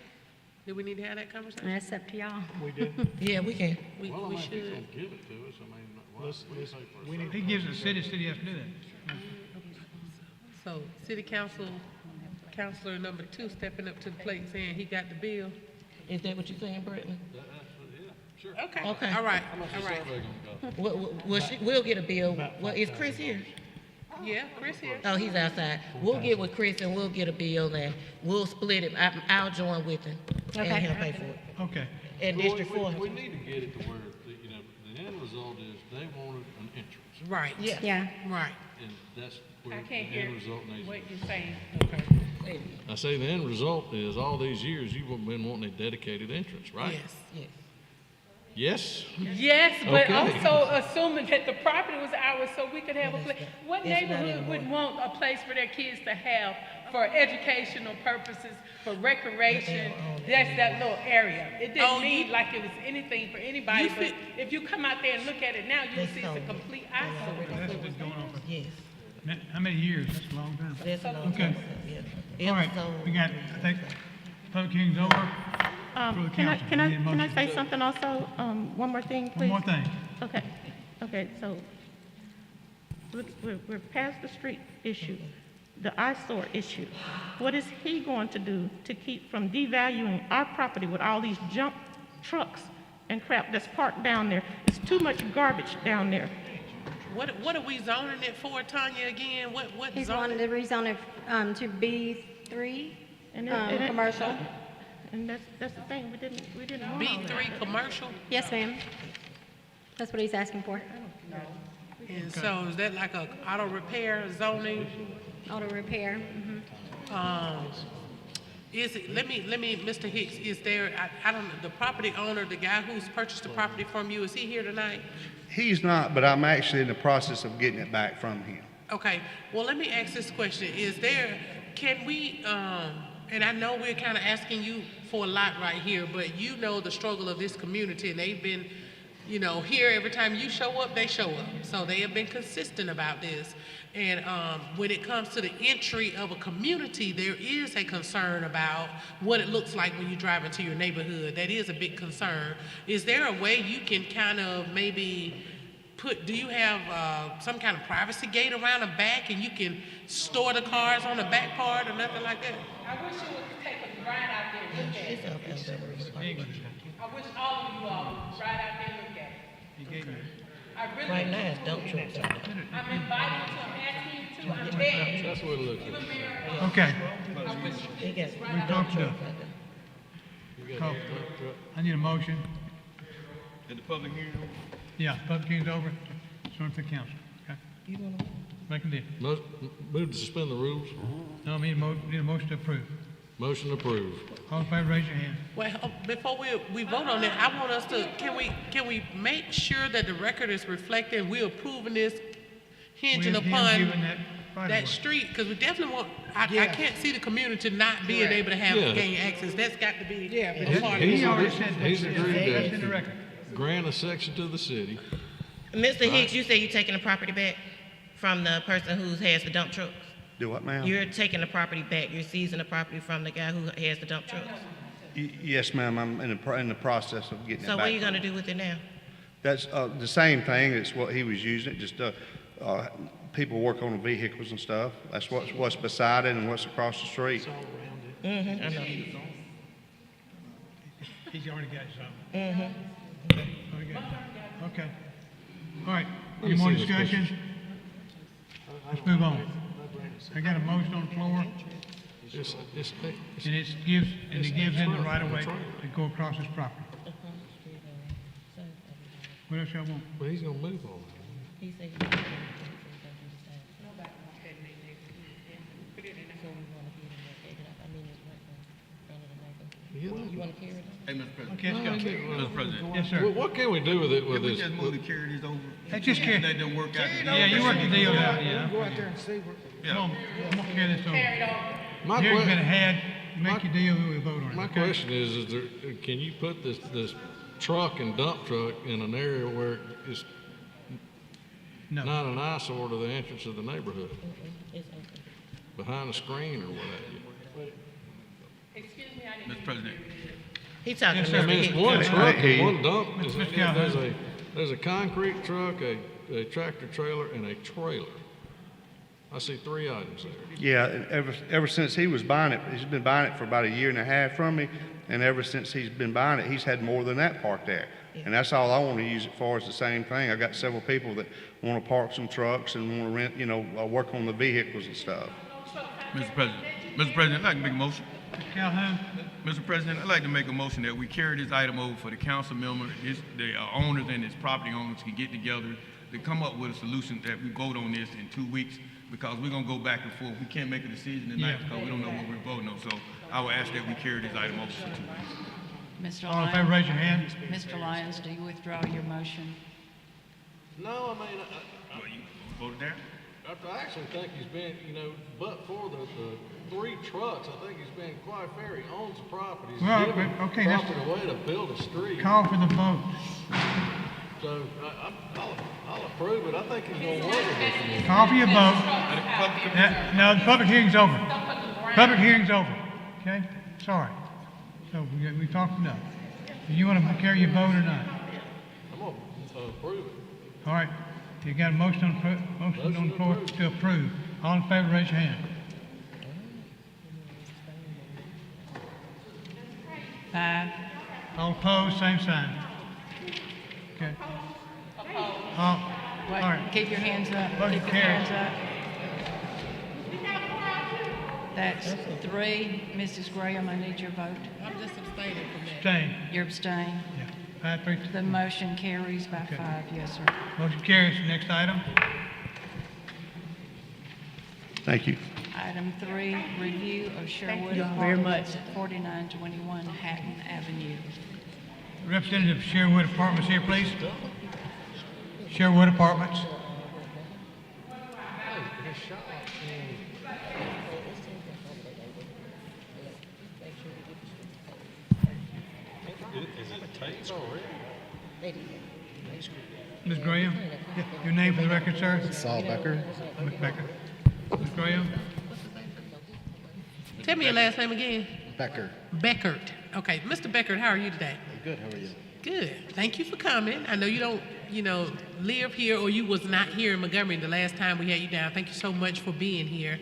Do we need to have that conversation? That's up to y'all. We did. Yeah, we can. We should. Give it to us, I mean, If he gives it to the city has to do that. So, city council, councillor number 2 stepping up to the plate saying he got the bill. Is that what you're saying, Brittany? Okay. Okay. All right, how much all the right. survey gonna cost? Well, we'll get a bill. Well, is Chris here? Yeah, Chris here. Oh, he's outside. We'll get with Chris and we'll get a bill and we'll split it. I'll join with him and Okay. he'll pay for it. Okay. And District 4. We need to get it to where, you know, the end result is they wanted an entrance, Right. Yeah. Yeah. Right. and that's where I the can't hear end result needs to what be. you're saying. I say the end result is all these years you've been wanting a dedicated entrance, right? Yes. Yes. Yes? Yes, but Okay. also assuming that the property was ours so we could have a place. What It's not neighborhood anymore. wouldn't want a place for their kids to have for educational purposes, for recreation? That's that little area. It Oh, didn't mean like it was anything for anybody, but if you come out there and look at it now, you will see it's a complete eyesore. That's been going on for, Yes. how many years? That's a long time. That's a long Okay. time. Yeah. All right, we got, I think, public hearing's over. For the Can I, council. can We I, need a can I motion. say something also? One more thing, please? One more thing. Okay, so we're past the street issue, the eyesore issue. What is he going to do to keep from devaluing our property with all these junk trucks and crap that's parked down there? It's too much garbage down there. What are we zoning it for, Tanya, again? What He's zoning? wanted to rezone it to B3, And commercial. And that's the thing, we didn't want all that. B3 commercial? Yes, ma'am. That's what he's asking for. And so is that like a auto repair zoning? Auto repair. Is it, let me, Mr. Hicks, is there, I don't know, the property owner, the guy who's purchased the property from you, is he here tonight? He's not, but I'm actually in the process of getting it back from him. Okay, well, let me ask this question. Is there, can we, and I know we're kind of asking you for a lot right here, but you know the struggle of this community, and they've been, you know, here every time you show up, they show up. So they have been consistent about this. And when it comes to the entry of a community, there is a concern about what it looks like when you drive into your neighborhood. That is a big concern. Is there a way you can kind of maybe do you have some kind of privacy gate around the back and you can store the cars on the back part or nothing like that? I wish you would take a ride out there and look at it. I wish all of you all would ride out there and look at it. He gave me. I really Right now, it's dump trucks. I'm inviting you to, I'm asking you to, I'm begging. That's what it looks Even like. Mayor, Okay, I wish They got we dump talked to, trucks out there. call. I need a motion. And the public hearing? Yeah, public hearing's over. It's on to the council. Okay, You wanna? make a deal. Move to suspend the rules. No, need a motion to approve. Motion approved. All in favor, raise your hand. Well, before we vote on that, I want us to, can we make sure that the record is reflecting we're approving this hinging With him upon giving that right of way. that street? Because we definitely want, I can't see the community not being able to have Yeah. gain access. That's got to be Yeah, a part of it. He already said that. He's agreed That's in the that record. grant a section to the city. Mr. Hicks, you say you're taking the property back from the person who has the dump trucks? Do what, ma'am? You're taking the property back, you're seizing the property from the guy who has the dump trucks? Yes, ma'am, I'm in the process of getting it back. So what are you from gonna him. do with it now? That's the same thing, it's what he was using it, just people work on the vehicles and stuff. That's what's beside it and what's across the street. Mm-hmm, I know. He's already got something. Already got something. Okay. All right, any more discussion? Let's move on. I got a motion on the floor, and it gives him the right of way to go across his property. What else y'all want? Well, he's gonna move on. He said you want to carry it? Hey, Mr. President. Okay, let's go. Mr. President. Yes, sir. What can we do with it, with Can we this? just move to carry this over? Hey, just carry. Let them work out. Yeah, you work the deal out, yeah. Go out there and see where. Yeah. Come on, I'm gonna carry this over. My Here's que- been ahead, make your deal, we'll vote on it. My okay? question is there, can you put this truck and dump truck in an area where it's No. not an eyesore to the entrance of the neighborhood? Behind a screen or what have you? Excuse me, I didn't. Mr. President. He talking Yes, to sir. I Mr. mean, it's Higgins. one truck Hey, and one dump. Mr. Calhoun. There's a concrete truck, a tractor trailer, and a trailer. I see 3 items there. Yeah, and ever since he was buying it, he's been buying it for about a year and a half from me, and ever since he's been buying it, he's had more than that parked there. And that's all I want to use it for is the same thing. I got several people that want to park some trucks and want to rent, work on the vehicles and stuff. Mr. President, I'd like to make a motion. Calhoun, Mr. President, I'd like to make a motion that we carry this item over for the council member, the owners and his property owners can get together to come up with a solution that we vote on this in 2 weeks, because we're gonna go back and forth. We can't make a decision tonight Yeah. because we don't know what we're voting on. So I would ask that we carry this item over for 2 weeks. Mr. all in favor, Lyons, raise your hand. Mr. Lyons, do you withdraw your motion? No, I mean, Well, you voted down? I actually think he's been, but for the 3 trucks, I think he's been quite fair. He owns the property. He's Well, giving okay, that's- property away to build a street. Call for the vote. So I'll approve it. I think he's gonna work with us. Call for your vote. No, the public hearing's over. Public hearing's over, okay? Sorry. So we talked enough. Do you want to carry your vote or not? I'm gonna approve it. All right, you got a motion on the floor to approve. All in favor, raise your hand. 5. All opposed, same sign. Okay. All Wait, right. keep your hands up. Motion Keep your carries. hands up. That's 3. Mrs. Graham, I need your vote. I'm just abstaining from that. Abstain. You're abstaining. Yeah. 5-3. The motion carries by Okay. 5, yes, sir. Motion carries. Next item. Thank you. Item 3, review of Sherwood you all very Apartments at 4921 Hatton Avenue. Representative of Sherwood Apartments here, please. Sherwood Apartments. Ms. Graham, your name for the record, sir? Saul Becker. Ms. Becker. Ms. Graham? Tell me your last name again. Becker. Beckert. Okay, Mr. Beckert, how are you today? I'm good. How are you? Good. Thank you for coming. I know you don't, live here, or you was not here in Montgomery the last time we had you down. Thank you so much for being here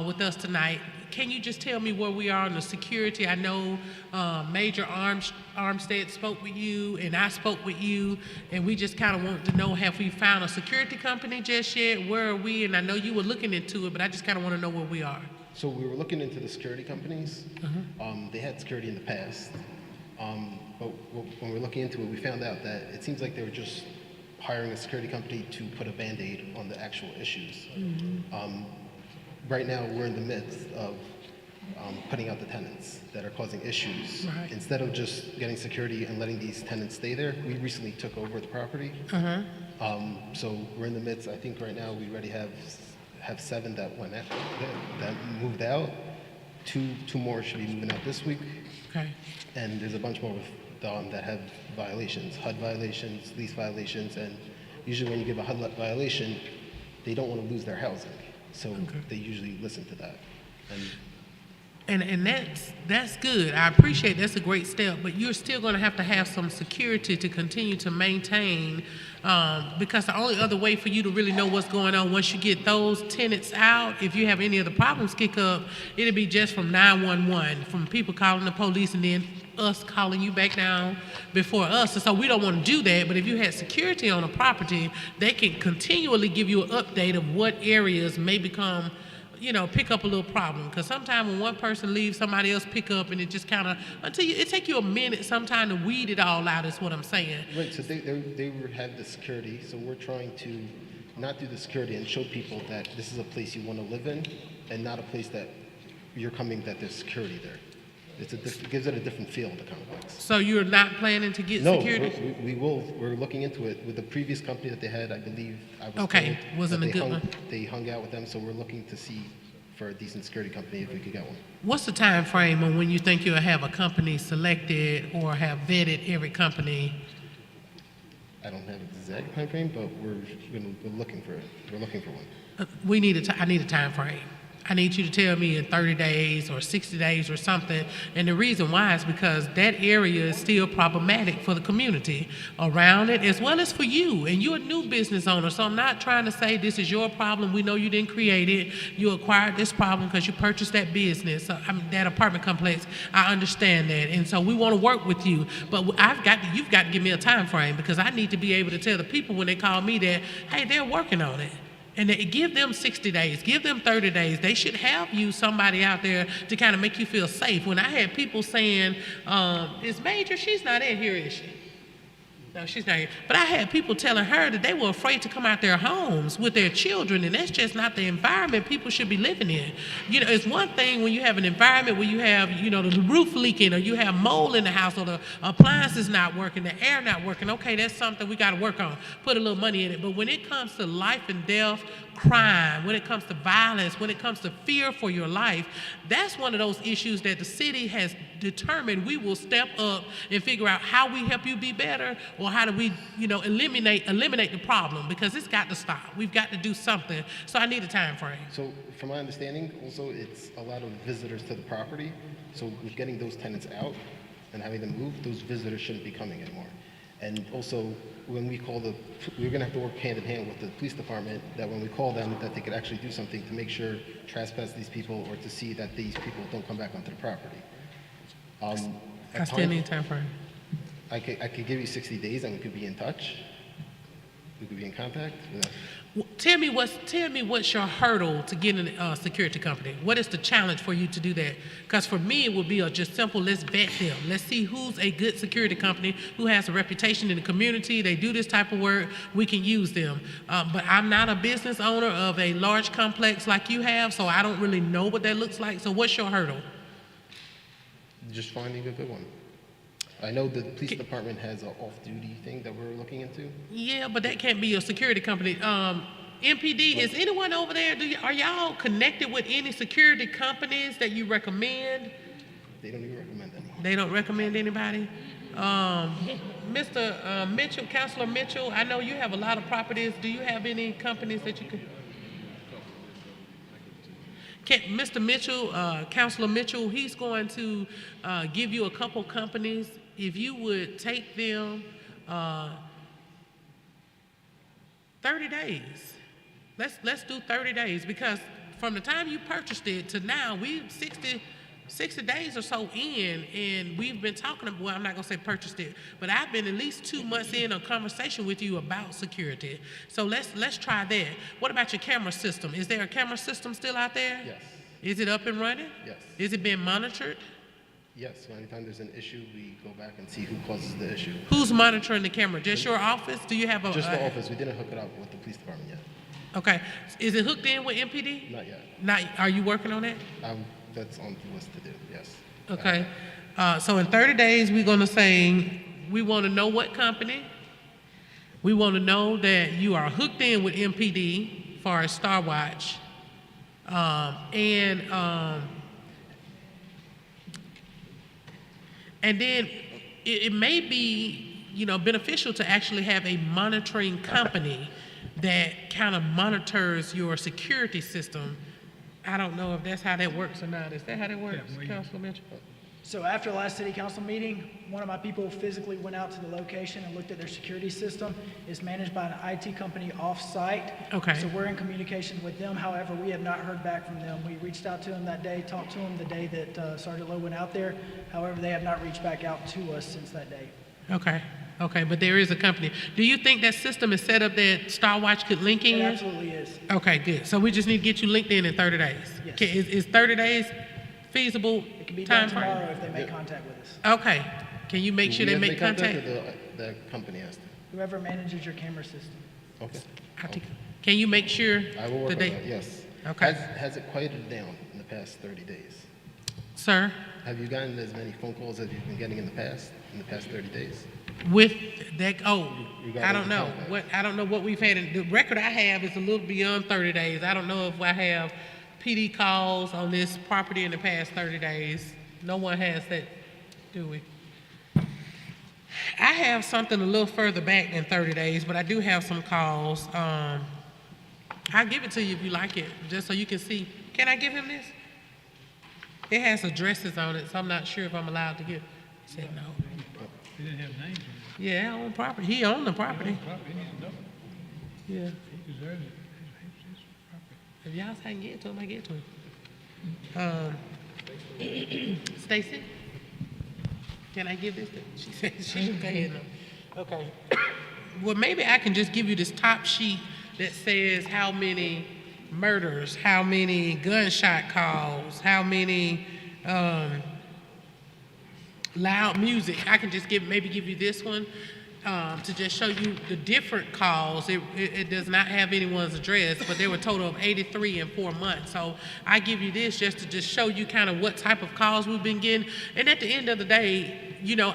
with us tonight. Can you just tell me where we are on the security? I know Major Armstead spoke with you, and I spoke with you, and we just kind of want to know, have we found a security company just yet? Where are we? And I know you were looking into it, but I just kind of want to know where we are. So we were looking into the security companies. They had security in the past. But when we were looking into it, we found out that it seems like they were just hiring a security company to put a Band-Aid on the actual issues. Right now, we're in the midst of putting out the tenants that are causing issues. Right. Instead of just getting security and letting these tenants stay there, we recently took over the property. So we're in the midst, I think right now we already have 7 that went out, that moved out. Two more should be moving out this week. Okay. And there's a bunch more that have violations, HUD violations, lease violations, and usually when you give a HUD violation, they don't want to lose their housing. So they usually listen to that. And that's good. I appreciate that's a great step, but you're still going to have some security to continue to maintain, because the only other way for you to really know what's going on once you get those tenants out, if you have any of the problems kick up, it'll be just from 911, from people calling the police and then us calling you back down before us. And so we don't want to do that, but if you had security on a property, they can continually give you an update of what areas may become pick up a little problem. Because sometimes when one person leaves, somebody else pick up, and it just kind of, it take you a minute sometime to weed it all out, is what I'm saying. Right, so they have the security, so we're trying to not do the security and show people that this is a place you want to live in and not a place that you're coming that there's security there. It gives it a different feel, the complex. So you're not planning to get No, security? we will. We're looking into it. With the previous company that they had, I believe, I was Okay, told wasn't that a good one. They hung out with them, so we're looking to see for a decent security company if we could get one. What's the time frame on when you think you'll have a company selected or have vetted every company? I don't have an exact time frame, but we're looking for it. We're looking for one. I need a time frame. I need you to tell me in 30 days or 60 days or something. And the reason why is because that area is still problematic for the community around it, as well as for you. And you're a new business owner, so I'm not trying to say this is your problem. We know you didn't create it. You acquired this problem because you purchased that business, that apartment complex. I understand that. And so we want to work with you. But you've got to give me a time frame, because I need to be able to tell the people when they call me that, hey, they're working on it. And give them 60 days, give them 30 days. They should have somebody out there to kind of make you feel safe. When I had people saying, is Major, she's not in here, is she? No, she's not here. But I had people telling her that they were afraid to come out their homes with their children, and that's just not the environment people should be living in. It's one thing when you have an environment where you have, the roof leaking, or you have mold in the house, or the appliances not working, the air not working. Okay, that's something we got to work on. Put a little money in it. But when it comes to life and death, crime, when it comes to violence, when it comes to fear for your life, that's one of those issues that the city has determined we will step up and figure out how we help you be better, or how do we, eliminate the problem, because it's got to stop. We've got to do something. So I need a time frame. So from my understanding, also, it's a lot of visitors to the property. So with getting those tenants out and having them move, those visitors shouldn't be coming anymore. And also, when we call we're going to have to work hand in hand with the police department, that when we call them, that they could actually do something to make sure trespass these people, or to see that these people don't come back onto the property. I still need time frame. I could give you 60 days, and we could be in touch. We could be in contact. Tell me what's your hurdle to getting a security company? What is the challenge for you to do that? Because for me, it would be just simple, let's vet them. Let's see who's a good security company, who has a reputation in the community, they do this type of work, we can use them. But I'm not a business owner of a large complex like you have, so I don't really know what that looks like. So what's your hurdle? Just finding a good one. I know the police department has an off-duty thing that we're looking into. Yeah, but that can't be a security company. MPD, is anyone over there, are y'all connected with any security companies that you recommend? They don't even recommend anyone. They don't recommend anybody? Mr. Mitchell, Councillor Mitchell, I know you have a lot of properties. Do you have any companies that you could? Mr. Mitchell, Councillor Mitchell, he's going to give you a couple companies. If you would take them 30 days. Let's do 30 days, because from the time you purchased it to now, we 60 days or so in, and we've been talking about, well, I'm not going to say purchased it, but I've been at least 2 months in a conversation with you about security. So let's try that. What about your camera system? Is there a camera system still out there? Yes. Is it up and running? Yes. Is it being monitored? Yes, so anytime there's an issue, we go back and see who causes the issue. Who's monitoring the camera? Just your office? Do you have a... Just the office. We didn't hook it up with the police department yet. Okay. Is it hooked in with MPD? Not yet. Are you working on that? That's on the list to do, yes. Okay. So in 30 days, we're going to say, we want to know what company. We want to know that you are hooked in with MPD, as far as Star Watch. And then it may be, beneficial to actually have a monitoring company that kind of monitors your security system. I don't know if that's how that works or not. Is that how that works, Councilor Mitchell? So after the last city council meeting, one of my people physically went out to the location and looked at their security system. It's managed by an IT company off-site. Okay. So we're in communication with them. However, we have not heard back from them. We reached out to them that day, talked to them the day that Sergeant Lowe went out there. However, they have not reached back out to us since that day. Okay, okay, but there is a company. Do you think that system is set up that Star Watch could link in? It absolutely is. Okay, good. So we just need to get you linked in 30 days. Yes. Okay, is 30 days feasible It can be done time frame? tomorrow if they make contact with us. Okay, can you make sure they make contact? Or the company has to? Whoever manages your camera system. Okay. Can you make sure I will work that on they? that, yes. Okay. Has it quieted down in the past 30 days? Sir? Have you gotten as many phone calls as you've been getting in the past 30 days? With that, You got I don't it know. covered. I don't know what we've had. The record I have is a little beyond 30 days. I don't know if I have PD calls on this property in the past 30 days. No one has that, do we? I have something a little further back than 30 days, but I do have some calls. I'll give it to you if you like it, just so you can see. Can I give him this? It has addresses on it, so I'm not sure if I'm allowed to give. He said no. He didn't have names on it. Yeah, I own property. He owned the property. He needs to know. Yeah. He deserves it. It's his property. If y'all say I can get to him, I get to him. Stacy, can I give this to? She said she should go ahead now. Okay. Well, maybe I can just give you this top sheet that says how many murders, how many gunshot calls, how many loud music. I can just maybe give you this one to just show you the different calls. It does not have anyone's address, but there were a total of 83 in 4 months. So I give you this just to just show you kind of what type of calls we've been getting. And at the end of the day, you know,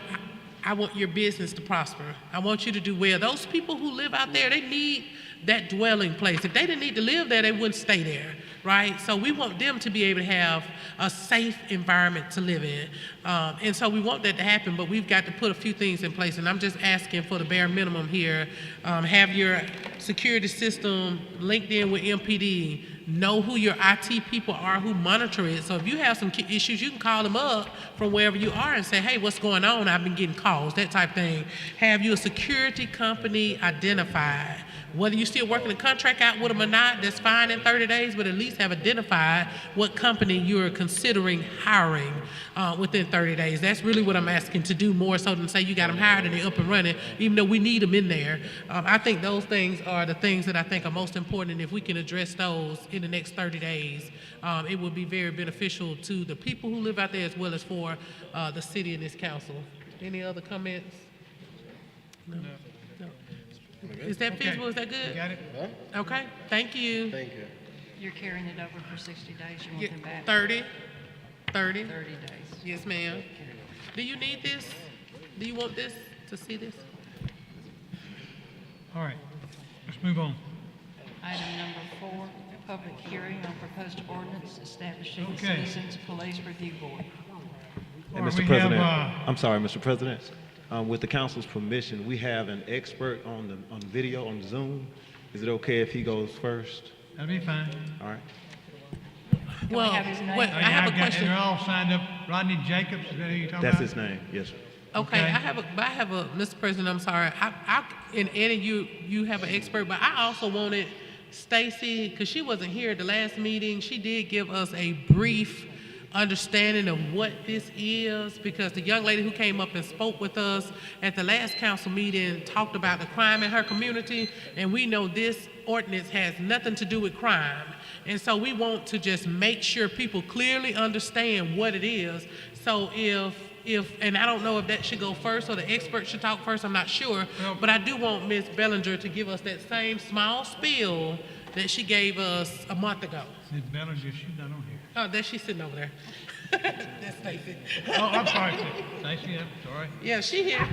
I want your business to prosper. I want you to do well. Those people who live out there, they need that dwelling place. If they didn't need to live there, they wouldn't stay there, right? So we want them to be able to have a safe environment to live in. And so we want that to happen, but we've got to put a few things in place. And I'm just asking for the bare minimum here. Have your security system linked in with MPD. Know who your IT people are who monitor it. So if you have some issues, you can call them up from wherever you are and say, hey, what's going on? I've been getting calls, that type of thing. Have your security company identified. Whether you're still working a contract out with them or not, that's fine in 30 days, but at least have identified what company you're considering hiring within 30 days. That's really what I'm asking to do, more so than say you got them hired and they're up and running, even though we need them in there. I think those things are the things that I think are most important, and if we can address those in the next 30 days, it would be very beneficial to the people who live out there as well as for the city and this council. Any other comments? No. Is that feasible? Is that good? Got it? Okay, thank you. Thank you. You're carrying it over for 60 days, you want them back? 30. 30 days. Yes, ma'am. Do you need this? Do you want this, to see this? All right, let's move on. Item number 4, public hearing on proposed ordinance establishing the Okay. Citizens Police Review Board. All And right, Mr. we President, have, I'm sorry, Mr. President, with the council's permission, we have an expert on video on Zoom. Is it okay if he goes first? That'll be fine. All right. Can we have his name? wait, I have a question. And they're all signed up. Rodney Jacobs, is that who you're talking That's about? his name, yes, sir. Okay, I have a, Mr. President, I'm sorry. And Eddie, you have an expert, but I also wanted Stacy, because she wasn't here at the last meeting, she did give us a brief understanding of what this is, because the young lady who came up and spoke with us at the last council meeting talked about the crime in her community, and we know this ordinance has nothing to do with crime. And so we want to just make sure people clearly understand what it is. So and I don't know if that should go first or the expert should talk first, I'm not sure, but I do want Ms. Bellinger to give us that same small spiel that she gave us a month ago. Ms. Bellinger, she's not on here. Oh, there she's sitting over there. That's Stacy. Oh, I'm sorry, Stacy, I'm sorry. Yeah, she here.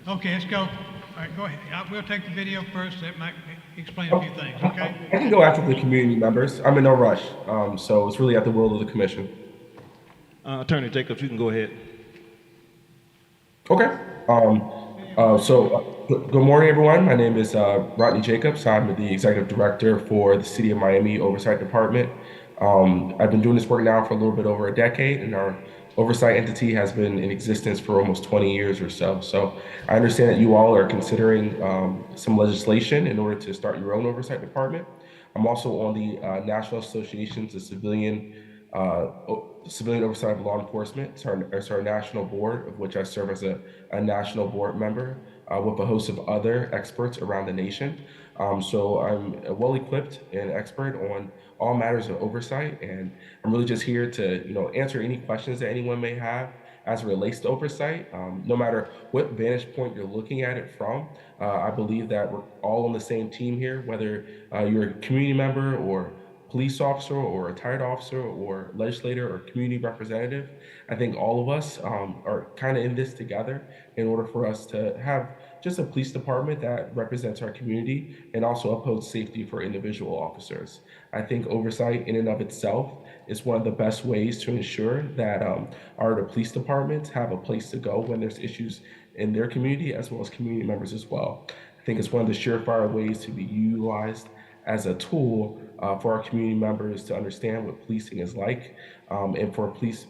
Okay, let's go. All right, go ahead. We'll take the video first. That might explain a few things, okay? I can go after the community members. I'm in no rush, so it's really at the will of the commission. Attorney Jacobs, you can go ahead. Okay. Good morning, everyone. My name is Rodney Jacobs. I'm the executive director for the City of Miami Oversight Department. I've been doing this work now for a little bit over a decade, and our oversight entity has been in existence for almost 20 years or so. So I understand that you all are considering some legislation in order to start your own oversight department. I'm also on the National Associations of Civilian Civilian Oversight of Law Enforcement. It's our national board, of which I serve as a national board member with a host of other experts around the nation. So I'm well equipped and expert on all matters of oversight, and I'm really just here to answer any questions that anyone may have as it relates to oversight. No matter what vantage point you're looking at it from, I believe that we're all on the same team here, whether you're a community member or police officer or retired officer or legislator or community representative. I think all of us are kind of in this together in order for us to have just a police department that represents our community and also upholds safety for individual officers. I think oversight in and of itself is one of the best ways to ensure that the police departments have a place to go when there's issues in their community, as well as community members as well. I think it's one of the surefire ways to be utilized as a tool for our community members to understand what policing is like, and for police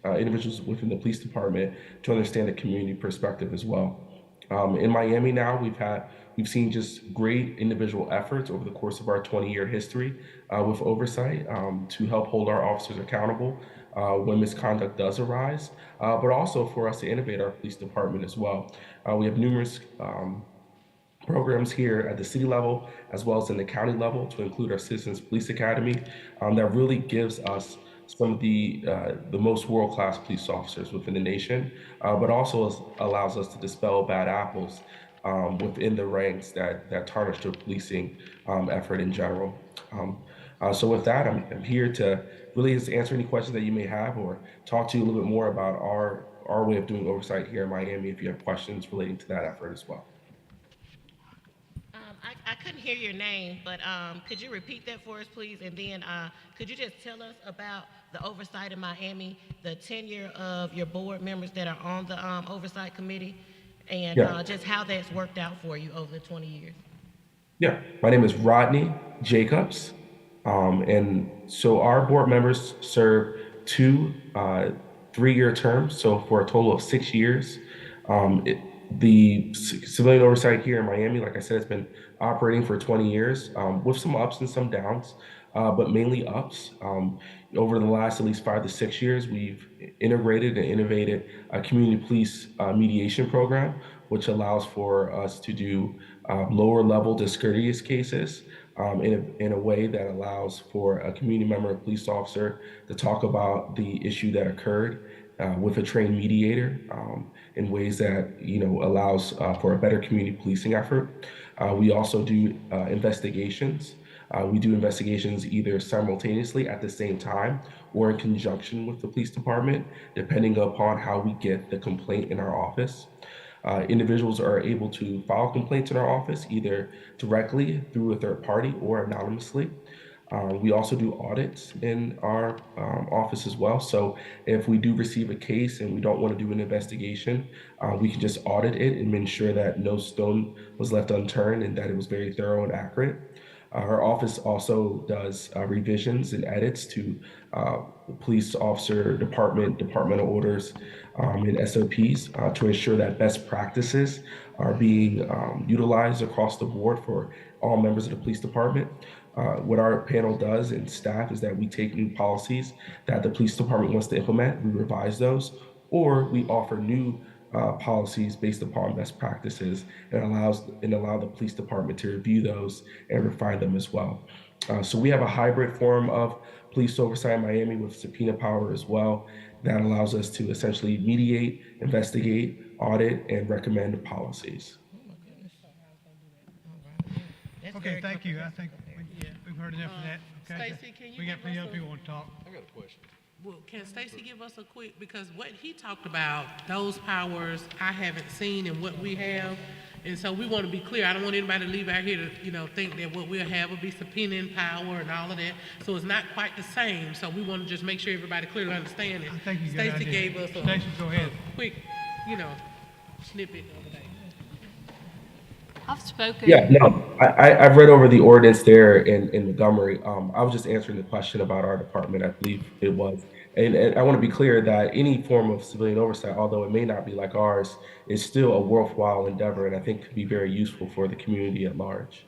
individuals within the police department to understand the community perspective as well. In Miami now, we've seen just great individual efforts over the course of our 20-year history with oversight to help hold our officers accountable when misconduct does arise, but also for us to innovate our police department as well. We have numerous programs here at the city level as well as in the county level, to include our Citizens Police Academy, that really gives us some of the most world-class police officers within the nation, but also allows us to dispel bad apples within the ranks that tarnish the policing effort in general. So with that, I'm here to really just answer any questions that you may have, or talk to you a little bit more about our way of doing oversight here in Miami if you have questions relating to that effort as well. I couldn't hear your name, but could you repeat that for us, please? And then could you just tell us about the oversight in Miami, the tenure of your board members that are on the oversight committee, and just how that's worked out for you over the 20 years? Yeah, my name is Rodney Jacobs, and so our board members serve 2 3-year terms, so for a total of 6 years. The civilian oversight here in Miami, like I said, has been operating for 20 years with some ups and some downs, but mainly ups. Over the last at least 5 to 6 years, we've integrated and innovated a community police mediation program, which allows for us to do lower level discourteous cases in a way that allows for a community member, a police officer, to talk about the issue that occurred with a trained mediator in ways that allows for a better community policing effort. We also do investigations. We do investigations either simultaneously at the same time or in conjunction with the police department, depending upon how we get the complaint in our office. Individuals are able to file complaints in our office either directly through a third party or anonymously. We also do audits in our office as well. So if we do receive a case and we don't want to do an investigation, we can just audit it and make sure that no stone was left unturned and that it was very thorough and accurate. Our office also does revisions and edits to police officer departmental orders, and SOPs to ensure that best practices are being utilized across the board for all members of the police department. What our panel does and staff is that we take new policies that the police department wants to implement, we revise those, or we offer new policies based upon best practices, and allow the police department to review those and refine them as well. So we have a hybrid form of police oversight in Miami with subpoena power as well that allows us to essentially mediate, investigate, audit, and recommend policies. Okay, thank you. I think we've heard enough of that. Okay. Stacy, can you We got give plenty us of people want to talk. I got a question. Well, can Stacy give us a quick, because what he talked about, those powers I haven't seen and what we have, and so we want to be clear. I don't want anybody to leave out here to, think that what we'll have will be subpoenaing power and all of that. So it's not quite the same. So we want to just make sure everybody clearly understands it. I think you got Stacy idea. gave us Stacy, go ahead. quick, snippet of that. I've spoken. Yeah, no, I've read over the ordinance there in Montgomery. I was just answering the question about our department, I believe it was. And I want to be clear that any form of civilian oversight, although it may not be like ours, is still a worthwhile endeavor, and I think could be very useful for the community at large.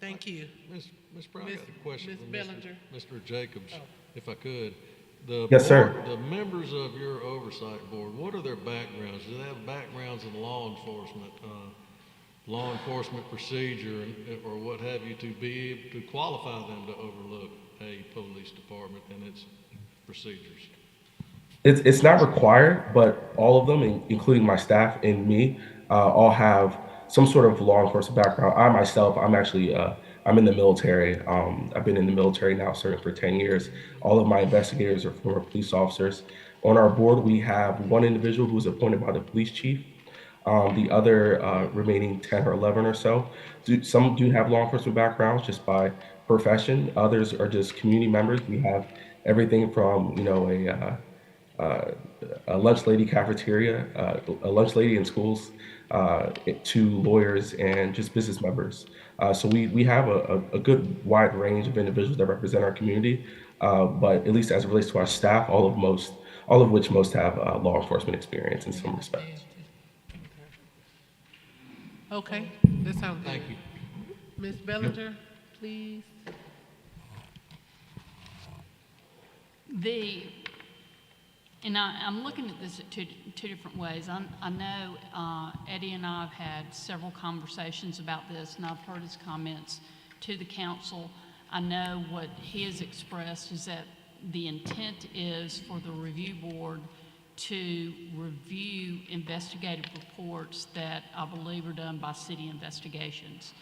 Thank you. Ms. Brown, I got a question Ms. for Bellinger. Mr. Jacobs, if I could. The Yes, sir. board, the members of your oversight board, what are their backgrounds? Do they have backgrounds in law enforcement procedure, or what have you, to be able to qualify them to overlook a police department and its procedures? It's not required, but all of them, including my staff and me, all have some sort of law enforcement background. I myself, I'm actually I'm in the military. I've been in the military now serving for 10 years. All of my investigators are former police officers. On our board, we have one individual who was appointed by the police chief. The other remaining 10 or 11 or so, some do have law enforcement backgrounds just by profession. Others are just community members. We have everything from, a lunch lady cafeteria, a lunch lady in schools, to lawyers and just business members. So we have a good wide range of individuals that represent our community, but at least as it relates to our staff, all of which most have law enforcement experience in some respects. Okay, that sounds good. Thank you. Ms. Bellinger, please. I'm looking at this at two different ways. I know Eddie and I have had several conversations about this, and I've heard his comments to the council. I know what he has expressed is that the intent is for the review board to review investigative reports that I believe are done by city investigations.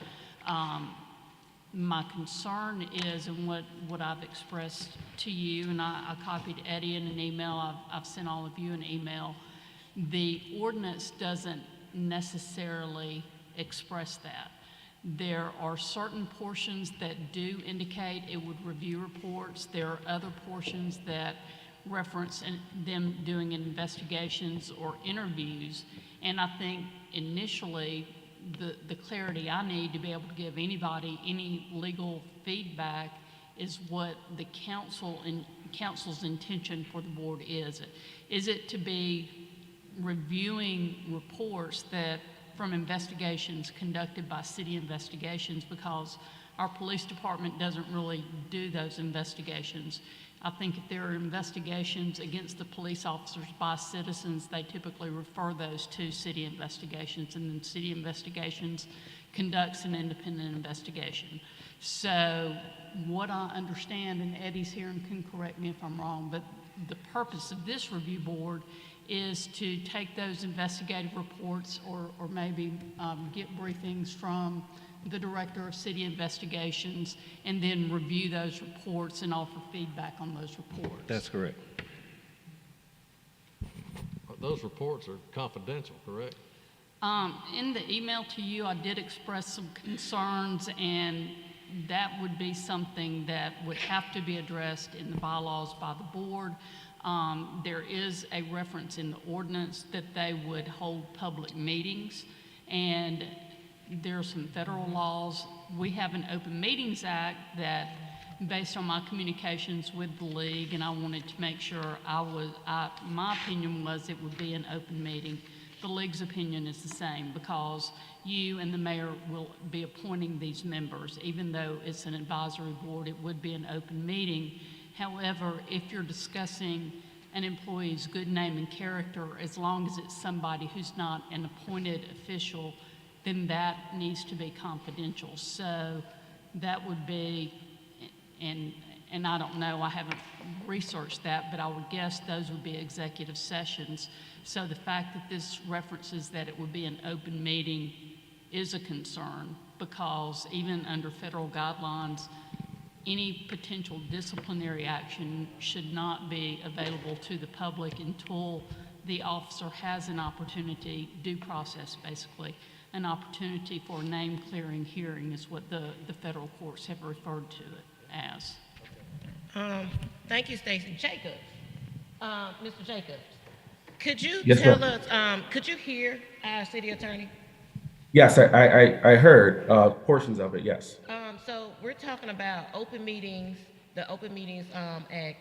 My concern is, and what I've expressed to you, and I copied Eddie in an email, I've sent all of you an email, the ordinance doesn't necessarily express that. There are certain portions that do indicate it would review reports. There are other portions that reference them doing investigations or interviews. And I think initially the clarity I need to be able to give anybody any legal feedback is what the council's intention for the board is. Is it to be reviewing reports that from investigations conducted by city investigations, because our police department doesn't really do those investigations. I think if there are investigations against the police officers by citizens, they typically refer those to city investigations, and then city investigations conducts an independent investigation. So what I understand, and Eddie's here and can correct me if I'm wrong, but the purpose of this review board is to take those investigative reports or maybe get briefings from the director of city investigations and then review those reports and offer feedback on those reports. That's correct. Those reports are confidential, correct? In the email to you, I did express some concerns, and that would be something that would have to be addressed in the bylaws by the board. There is a reference in the ordinance that they would hold public meetings, and there are some federal laws. We have an Open Meetings Act that, based on my communications with the league, and I wanted to make sure my opinion was it would be an open meeting. The league's opinion is the same, because you and the mayor will be appointing these members. Even though it's an advisory board, it would be an open meeting. However, if you're discussing an employee's good name and character, as long as it's somebody who's not an appointed official, then that needs to be confidential. So that would be, and I don't know, I haven't researched that, but I would guess those would be executive sessions. So the fact that this references that it would be an open meeting is a concern, because even under federal guidelines, any potential disciplinary action should not be available to the public until the officer has an opportunity, due process basically, an opportunity for a name-clearing hearing is what the federal courts have referred to it as. Thank you, Stacey. Jacobs, Mr. Jacobs, could you Yes, tell ma'am. us, could you hear our city attorney? Yes, I heard portions of it, yes. So we're talking about open meetings, the Open Meetings Act,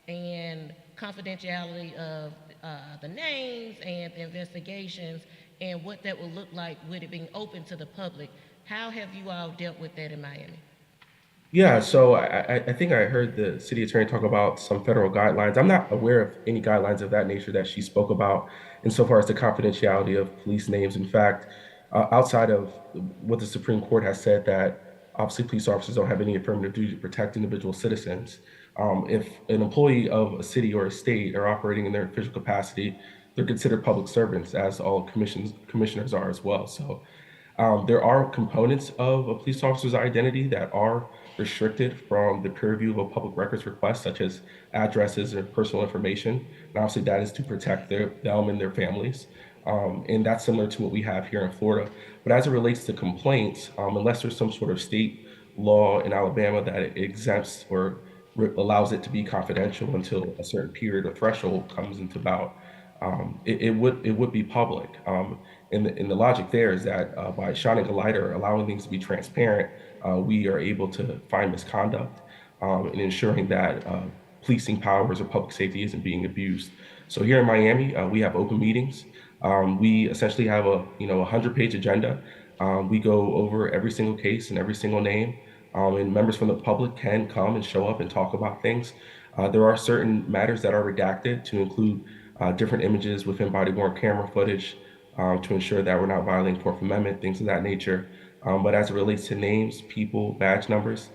and confidentiality of the names and the investigations, and what that will look like with it being open to the public. How have you all dealt with that in Miami? Yeah, so I think I heard the city attorney talk about some federal guidelines. I'm not aware of any guidelines of that nature that she spoke about insofar as the confidentiality of police names. In fact, outside of what the Supreme Court has said that obviously police officers don't have any affirmative duty to protect individual citizens. If an employee of a city or a state are operating in their official capacity, they're considered public servants, as all commissioners are as well. So there are components of a police officer's identity that are restricted from the peer review of a public records request, such as addresses or personal information. And obviously, that is to protect them and their families. And that's similar to what we have here in Florida. But as it relates to complaints, unless there's some sort of state law in Alabama that it exempts or allows it to be confidential until a certain period or threshold comes into about, it would be public. And the logic there is that by shining a light or allowing things to be transparent, we are able to find misconduct and ensuring that policing powers or public safety isn't being abused. So here in Miami, we have open meetings. We essentially have a 100-page agenda. We go over every single case and every single name, and members from the public can come and show up and talk about things. There are certain matters that are redacted to include different images within body-worn camera footage to ensure that we're not violating Fourth Amendment, things of that nature. But as it relates to names, people, badge numbers,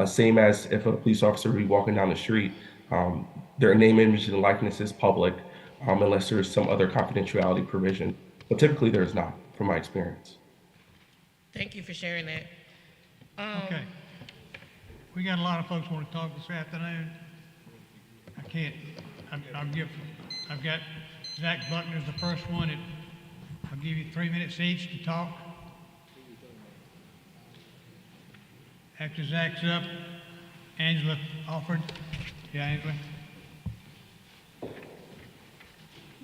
same as if a police officer would be walking down the street, their name, image, and likeness is public unless there's some other confidentiality provision. But typically there is not, from my experience. Thank you for sharing that. Okay. We got a lot of folks want to talk this afternoon. I can't, I've got Zach Buckner's the first one. I'll give you 3 minutes each to talk. After Zach's up, Angela offered. Yeah, Angela.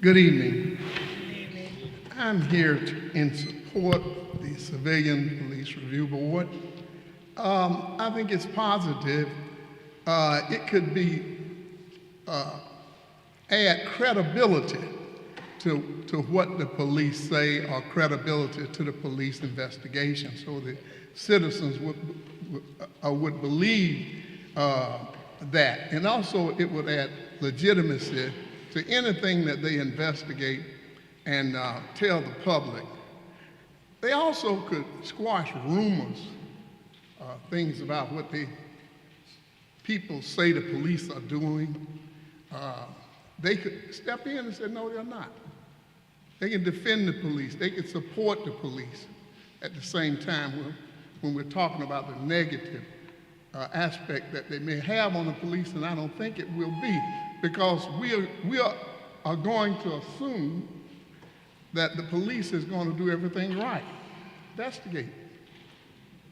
Good evening. I'm here in support of the Civilian Police Review Board. I think it's positive. It could be add credibility to what the police say or credibility to the police investigation, so that citizens would believe that. And also it would add legitimacy to anything that they investigate and tell the public. They also could squash rumors, things about what people say the police are doing. They could step in and say, no, they're not. They can defend the police. They can support the police at the same time when we're talking about the negative aspect that they may have on the police, and I don't think it will be, because we are going to assume that the police is going to do everything right, investigate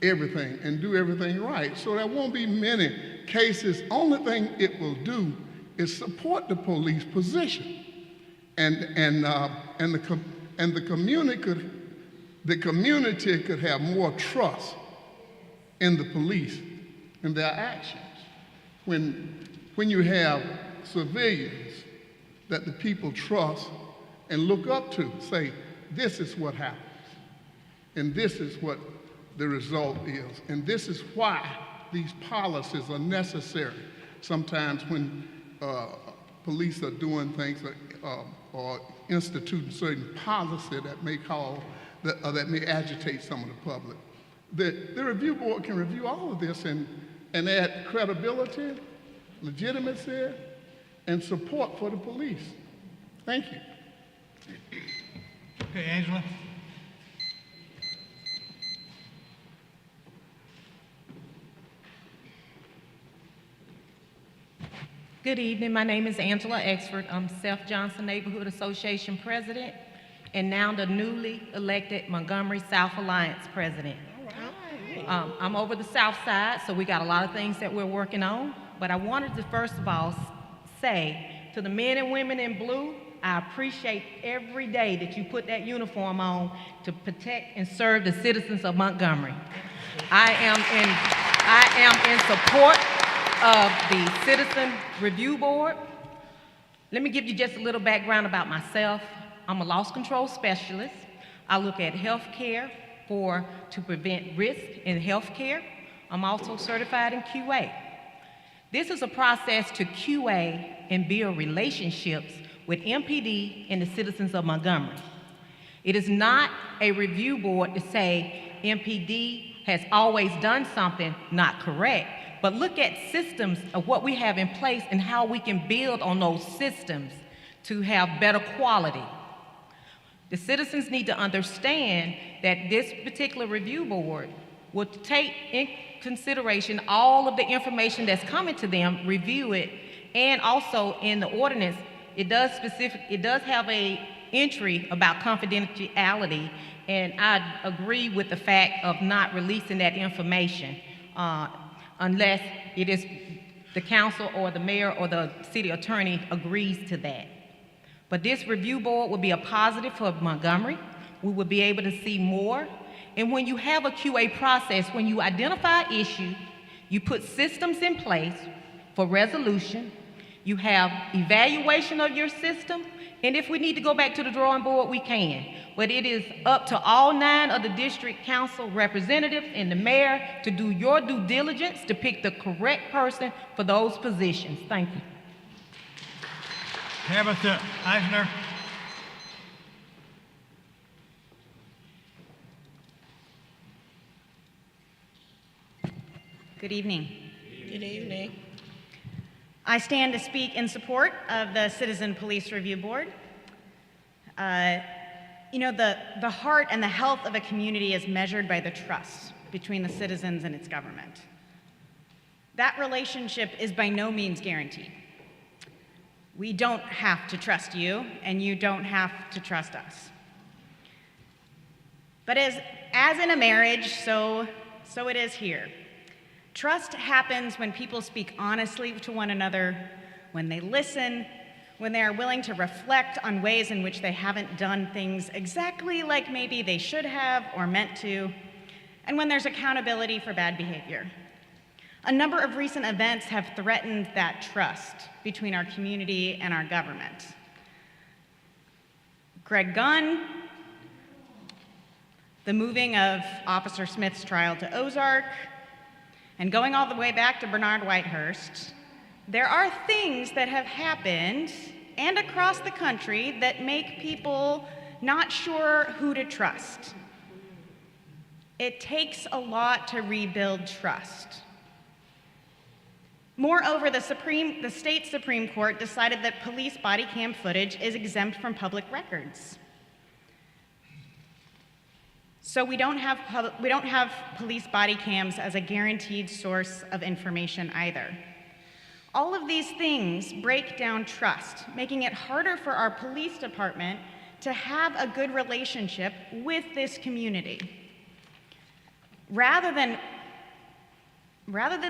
everything and do everything right. So there won't be many cases. Only thing it will do is support the police position, and the community could have more trust in the police and their actions. When you have civilians that the people trust and look up to, say, this is what happens, and this is what the result is, and this is why these policies are necessary. Sometimes when police are doing things or instituting certain policy that may that may agitate some of the public, the review board can review all of this and add credibility, legitimacy, and support for the police. Thank you. Okay, Angela. Good evening. My name is Angela Exford. I'm Seth Johnson Neighborhood Association President and now the newly elected Montgomery South Alliance President. I'm over the South Side, so we got a lot of things that we're working on. But I wanted to first of all say to the men and women in blue, I appreciate every day that you put that uniform on to protect and serve the citizens of Montgomery. I am in support of the Citizen Review Board. Let me give you just a little background about myself. I'm a loss control specialist. I look at health care to prevent risk in health care. I'm also certified in QA. This is a process to QA and build relationships with MPD and the citizens of Montgomery. It is not a review board to say MPD has always done something not correct, but look at systems of what we have in place and how we can build on those systems to have better quality. The citizens need to understand that this particular review board will take in consideration all of the information that's coming to them, review it, and also in the ordinance, it does have a entry about confidentiality, and I agree with the fact of not releasing that information unless it is the council or the mayor or the city attorney agrees to that. But this review board will be a positive for Montgomery. We will be able to see more. And when you have a QA process, when you identify an issue, you put systems in place for resolution, you have evaluation of your system, and if we need to go back to the drawing board, we can. But it is up to all 9 of the district council representatives and the mayor to do your due diligence to pick the correct person for those positions. Thank you. Tabitha Eisner. Good evening. Good evening. I stand to speak in support of the Citizen Police Review Board. You know, the heart and the health of a community is measured by the trust between the citizens and its government. That relationship is by no means guaranteed. We don't have to trust you, and you don't have to trust us. But as in a marriage, so it is here. Trust happens when people speak honestly to one another, when they listen, when they are willing to reflect on ways in which they haven't done things exactly like maybe they should have or meant to, and when there's accountability for bad behavior. A number of recent events have threatened that trust between our community and our government. Greg Gunn, the moving of Officer Smith's trial to Ozark, and going all the way back to Bernard Whitehurst, there are things that have happened and across the country that make people not sure who to trust. It takes a lot to rebuild trust. Moreover, the state Supreme Court decided that police body cam footage is exempt from public records. So we don't have police body cams as a guaranteed source of information either. All of these things break down trust, making it harder for our police department to have a good relationship with this community. Rather than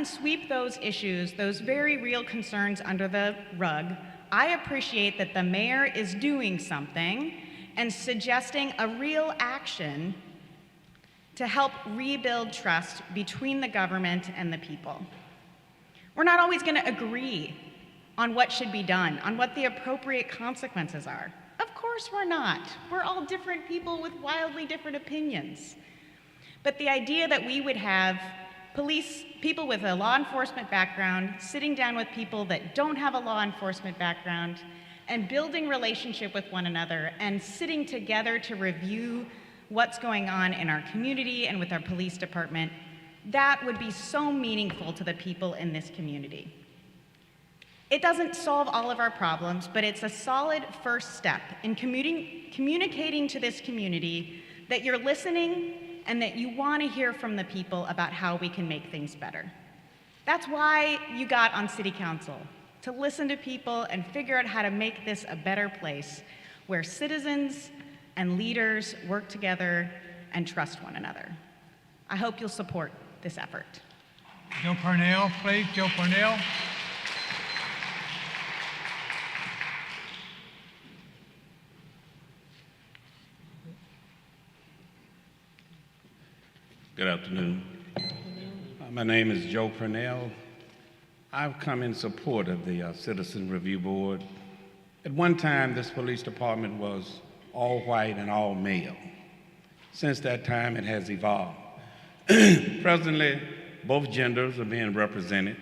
sweep those issues, those very real concerns under the rug, I appreciate that the mayor is doing something and suggesting a real action to help rebuild trust between the government and the people. We're not always going to agree on what should be done, on what the appropriate consequences are. Of course we're not. We're all different people with wildly different opinions. But the idea that we would have people with a law enforcement background sitting down with people that don't have a law enforcement background and building relationship with one another and sitting together to review what's going on in our community and with our police department, that would be so meaningful to the people in this community. It doesn't solve all of our problems, but it's a solid first step in communicating to this community that you're listening and that you want to hear from the people about how we can make things better. That's why you got on City Council, to listen to people and figure out how to make this a better place where citizens and leaders work together and trust one another. I hope you'll support this effort. Joe Purnell, please. Joe Purnell. Good afternoon. My name is Joe Purnell. I've come in support of the Citizen Review Board. At one time, this police department was all white and all male. Since that time, it has evolved. Presently, both genders are being represented.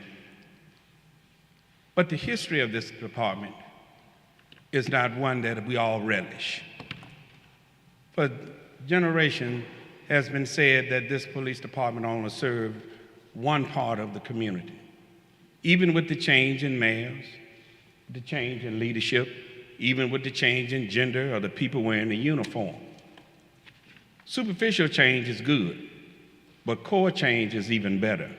But the history of this department is not one that we all relish. For generations has been said that this police department only served one part of the community. Even with the change in mayors, the change in leadership, even with the change in gender or the people wearing the uniform. Superficial change is good, but core change is even better.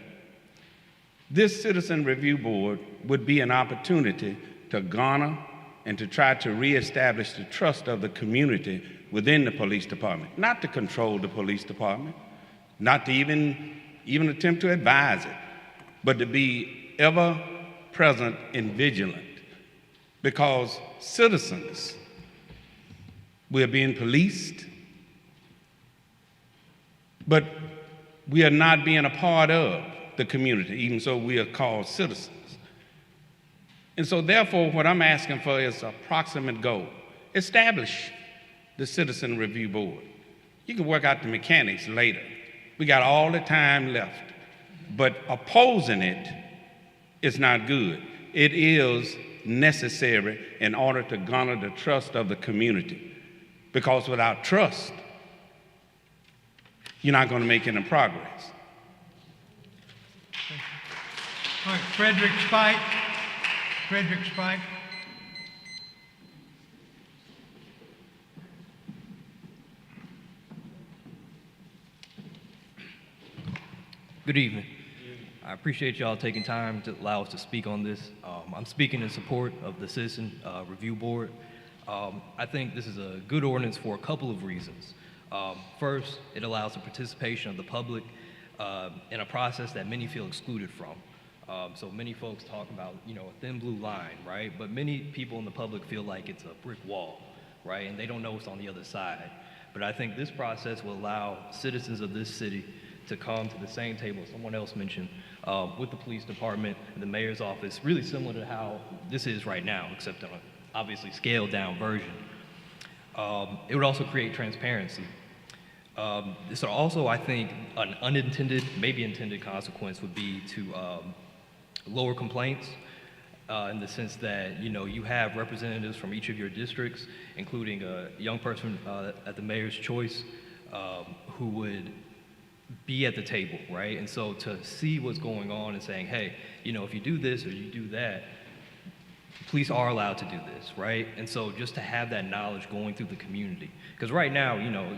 This Citizen Review Board would be an opportunity to garner and to try to reestablish the trust of the community within the police department, not to control the police department, not to even attempt to advise it, but to be ever present and vigilant. Because citizens, we are being policed, but we are not being a part of the community, even so we are called citizens. And so therefore, what I'm asking for is a proximate goal. Establish the Citizen Review Board. You can work out the mechanics later. We got all the time left. But opposing it is not good. It is necessary in order to garner the trust of the community. Because without trust, you're not going to make any progress. All right, Frederick Spike. Frederick Spike. Good evening. I appreciate y'all taking time to allow us to speak on this. I'm speaking in support of the Citizen Review Board. I think this is a good ordinance for a couple of reasons. First, it allows the participation of the public in a process that many feel excluded from. So many folks talk about, a thin blue line, right? But many people in the public feel like it's a brick wall, right? And they don't know what's on the other side. But I think this process will allow citizens of this city to come to the same table someone else mentioned with the police department and the mayor's office, really similar to how this is right now, except on an obviously scaled down version. It would also create transparency. So also, I think an unintended, maybe intended consequence would be to lower complaints in the sense that, you have representatives from each of your districts, including a young person at the mayor's choice who would be at the table, right? And so to see what's going on and saying, hey, if you do this or you do that, police are allowed to do this, right? And so just to have that knowledge going through the community. Because right now,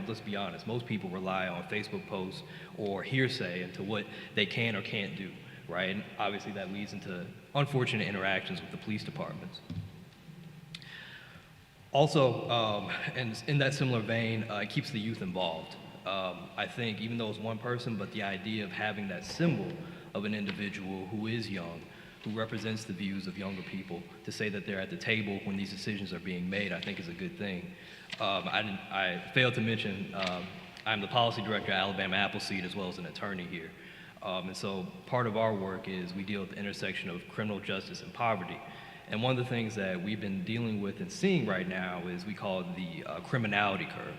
let's be honest, most people rely on Facebook posts or hearsay into what they can or can't do, right? And obviously that leads into unfortunate interactions with the police departments. Also, and in that similar vein, it keeps the youth involved. I think even though it's one person, but the idea of having that symbol of an individual who is young, who represents the views of younger people, to say that they're at the table when these decisions are being made, I think is a good thing. I failed to mention, I'm the policy director at Alabama Appleseed as well as an attorney here. And so part of our work is we deal with the intersection of criminal justice and poverty. And one of the things that we've been dealing with and seeing right now is we call it the criminality curve.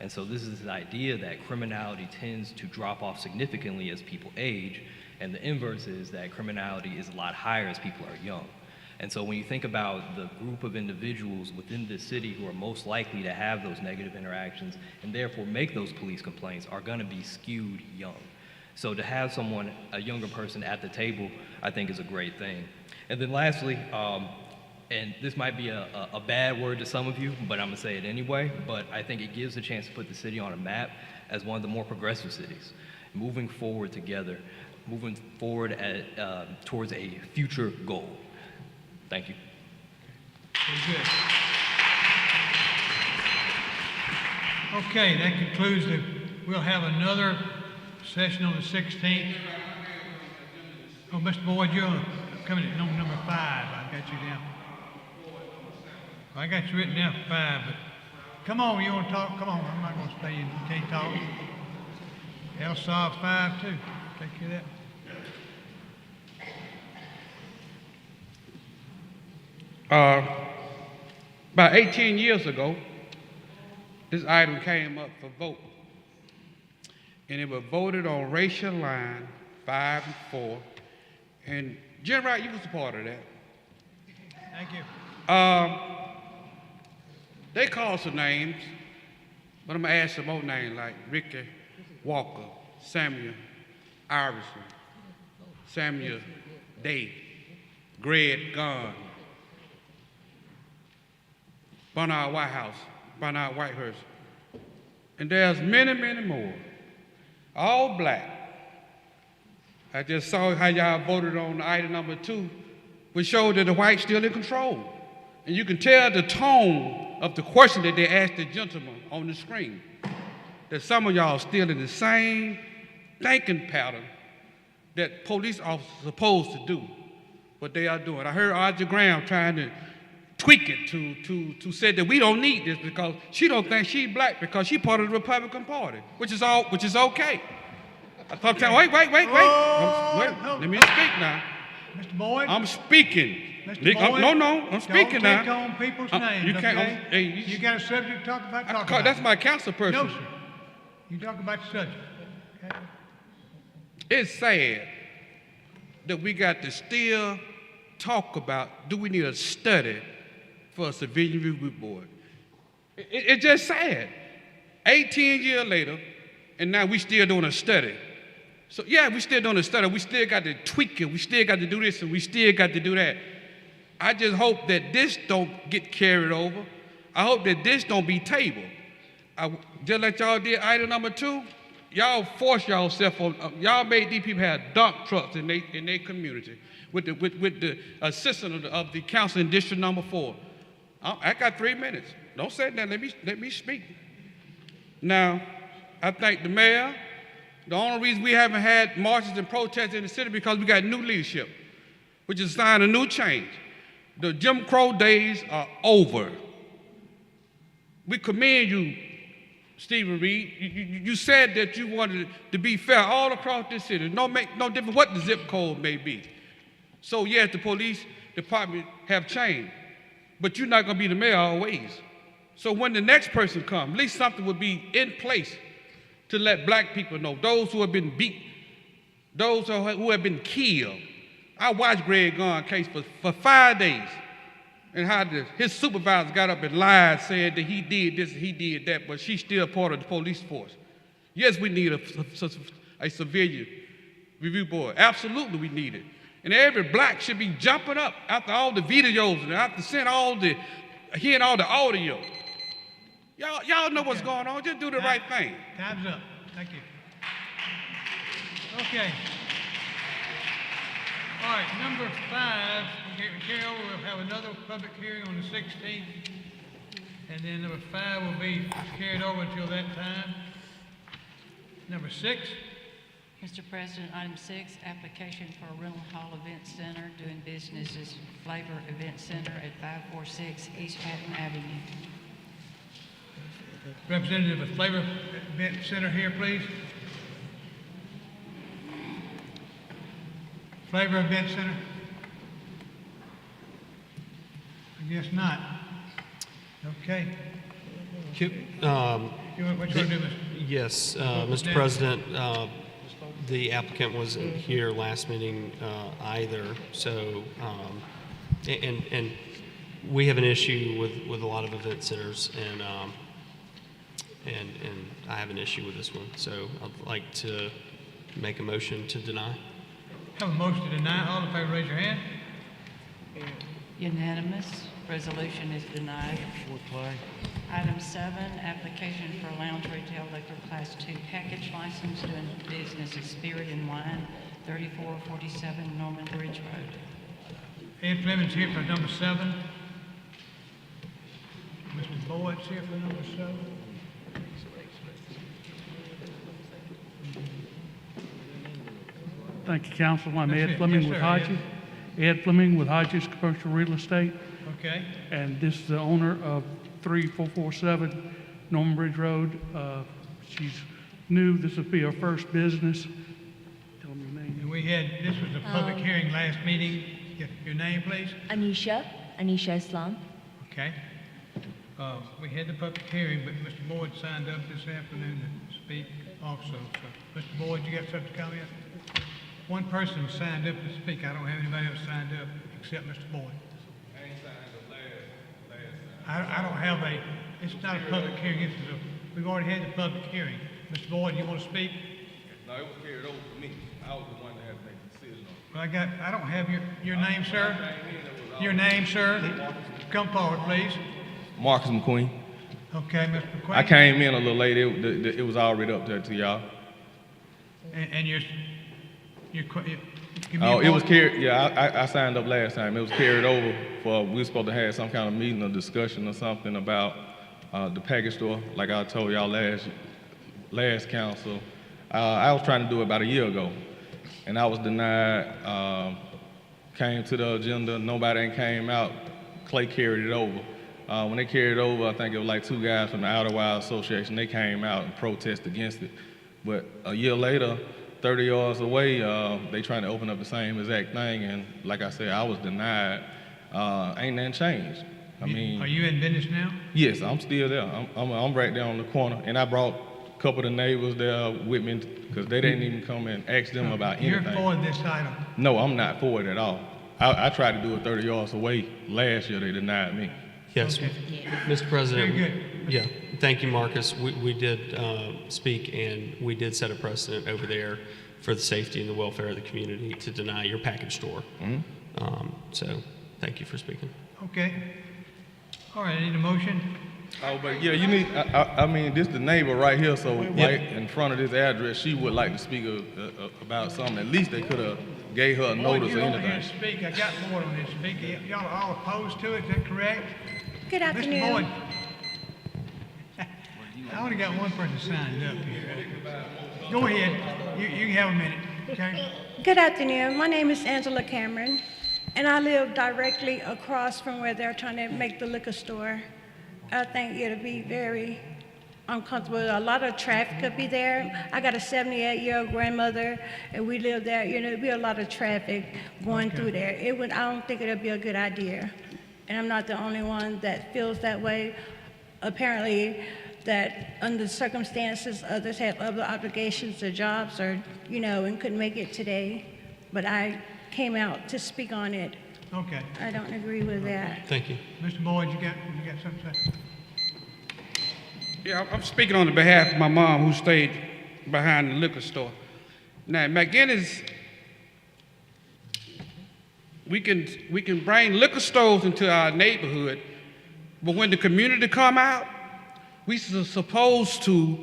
And so this is the idea that criminality tends to drop off significantly as people age, and the inverse is that criminality is a lot higher as people are young. And so when you think about the group of individuals within this city who are most likely to have those negative interactions and therefore make those police complaints are going to be skewed young. So to have someone, a younger person at the table, I think is a great thing. And then lastly, and this might be a bad word to some of you, but I'm gonna say it anyway, but I think it gives a chance to put the city on a map as one of the more progressive cities, moving forward together, moving forward towards a future goal. Thank you. Very good. Okay, that concludes we'll have another session on the 16th. Oh, Mr. Boyd, you're coming at number 5. I got you down. I got you written down for 5, but come on, you want to talk? Come on, I'm not going to stay in. You can't talk. LSOB 5 too. Take care of that. About 18 years ago, this item came up for vote. And it was voted on racial line 5 and 4. And Jinright, you was a part of that. Thank you. They called some names, but I'm gonna add some more names like Ricky Walker, Samuel Iverson, Samuel Day, Greg Gunn, Bernard Whitehouse, Bernard Whitehurst. And there's many, many more, all black. I just saw how y'all voted on item number 2, which showed that the whites still in control. And you can tell the tone of the question that they asked the gentleman on the screen, that some of y'all still in the same thinking pattern that police officers are supposed to do, what they are doing. I heard Audrey Graham trying to tweak it to say that we don't need this because she don't think she's black because she's part of the Republican Party, which is okay. I thought, wait. Let me speak now. Mr. Boyd? I'm speaking. Mr. Boyd? No, I'm speaking now. Don't take on people's names, You can't. okay? You got a subject to talk about, talk about. That's my council person. No, sir. You talk about the subject, okay? It's sad that we got to still talk about, do we need a study for a civilian review board? It's just sad. 18 years later, and now we still doing a study. So yeah, we still doing a study. We still got to tweak it. We still got to do this and we still got to do that. I just hope that this don't get carried over. I hope that this don't be tabled. Just like y'all did item number 2, y'all forced yourself on, y'all made these people have dump trucks in their community with the assistance of the council in district number 4. I got 3 minutes. Don't say that. Let me speak. Now, I thank the mayor. The only reason we haven't had marches and protests in the city because we got new leadership, which is a sign of new change. The Jim Crow days are over. We commend you, Stephen Reed. You said that you wanted to be fair all across this city. No different what the zip code may be. So yes, the police department have changed, but you're not going to be the mayor always. So when the next person comes, at least something will be in place to let black people know, those who have been beat, those who have been killed. I watched Greg Gunn case for 5 days and how his supervisor got up and lied, saying that he did this and he did that, but she's still part of the police force. Yes, we need a civilian review board. Absolutely we need it. And every black should be jumping up after all the videos and after hearing all the audio. Y'all know what's going on. Just do the right thing. Time's up. Thank you. Okay. All right, number 5, carry over, we'll have another public hearing on the 16th. And then number 5 will be carried over until that time. Number 6. Mr. President, item 6, application for a rental hall event center doing business as Flavor Event Center at 546 East Hatton Avenue. Representative of Flavor Event Center here, please. Flavor Event Center? I guess not. Okay. What you want to do, Mr.? Yes, Mr. President, the applicant wasn't here last meeting either, so, and we have an issue with a lot of event centers, and I have an issue with this one, so I'd like to make a motion to deny. Have a motion to deny. All in favor, raise your hand. Unanimous. Resolution is denied. Item 7, application for a lounge retail liquor class 2 package license doing business as Spirit and Wine, 3447 Norman Bridge Road. Ed Fleming's here for number 7. Mr. Boyd's here for number 7. Thank you, Council. I'm That's Ed it. Fleming Yes, with sir, Hodges. Ed Fleming with Hodges Commercial Real Estate. Okay. And this is the owner of 3447 Norman Bridge Road. She's new. This will be her first business. Tell me your name. And this was a public hearing last meeting. Your name, please? Anisha Islam. Okay. We had the public hearing, but Mr. Boyd signed up this afternoon to speak also. So, Mr. Boyd, you got something to comment? one person signed up to speak. I don't have anybody else signed up except Mr. Boyd. I don't have a, it's not a public hearing, we've already had the public hearing. Mr. Boyd, you want to speak? No, it was carried over to me. I was the one that had to make the decision on it. Well, I don't have your name, sir. Your name, sir. Come forward, please. Marcus McQueen. Okay, Mr. McQueen. I came in a little late. It was already up there to y'all. And give me Oh, a it was vote. carried, yeah, I signed up last time. It was carried over for, we were supposed to have some kind of meeting or discussion or something about the package store, like I told y'all last council. I was trying to do it about a year ago, and I was denied. Came to the agenda, nobody ain't came out. Clay carried it over. When they carried it over, I think it was like 2 guys from the Outer Wild Association. They came out and protested against it. But a year later, 30 yards away, they trying to open up the same exact thing, and like I said, I was denied. Ain't nothing changed. I mean, are you in business now? Yes, I'm still there. I'm right there on the corner, and I brought a couple of the neighbors there with me because they didn't even come and ask them about anything. You're for this item? No, I'm not for it at all. I tried to do it 30 yards away last year. They denied me. Yes, Mr. President. Very good. Yeah, thank you, Marcus. We did speak, and we did set a precedent over there for the safety and the welfare of the community to deny your package store. So thank you for speaking. Okay. All right, I need a motion. Oh, but yeah, you need, I mean, this the neighbor right here, so right in front of this address, she would like to speak about something. At least they could have gave her a notice or You want here anything. to speak, I got more on this speak. Y'all are all opposed to it, is that correct? Good afternoon. Mr. Boyd. I only got one person signed up here. Go ahead, you can have a minute, okay? Good afternoon. My name is Angela Cameron, and I live directly across from where they're trying to make the liquor store. I think it'll be very uncomfortable. A lot of traffic could be there. I got a 78-year-old grandmother, and we live there. You know, it'd be a lot of traffic going through there. I don't think it'll be a good idea. And I'm not the only one that feels that way. Apparently, that under circumstances, others had other obligations or jobs or, you know, and couldn't make it today. But I came out to speak on it. Okay. I don't agree with that. Thank you. Mr. Boyd, you got something to say? Yeah, I'm speaking on the behalf of my mom who stayed behind the liquor store. Now, McGinnis, we can bring liquor stores into our neighborhood, but when the community come out, we supposed to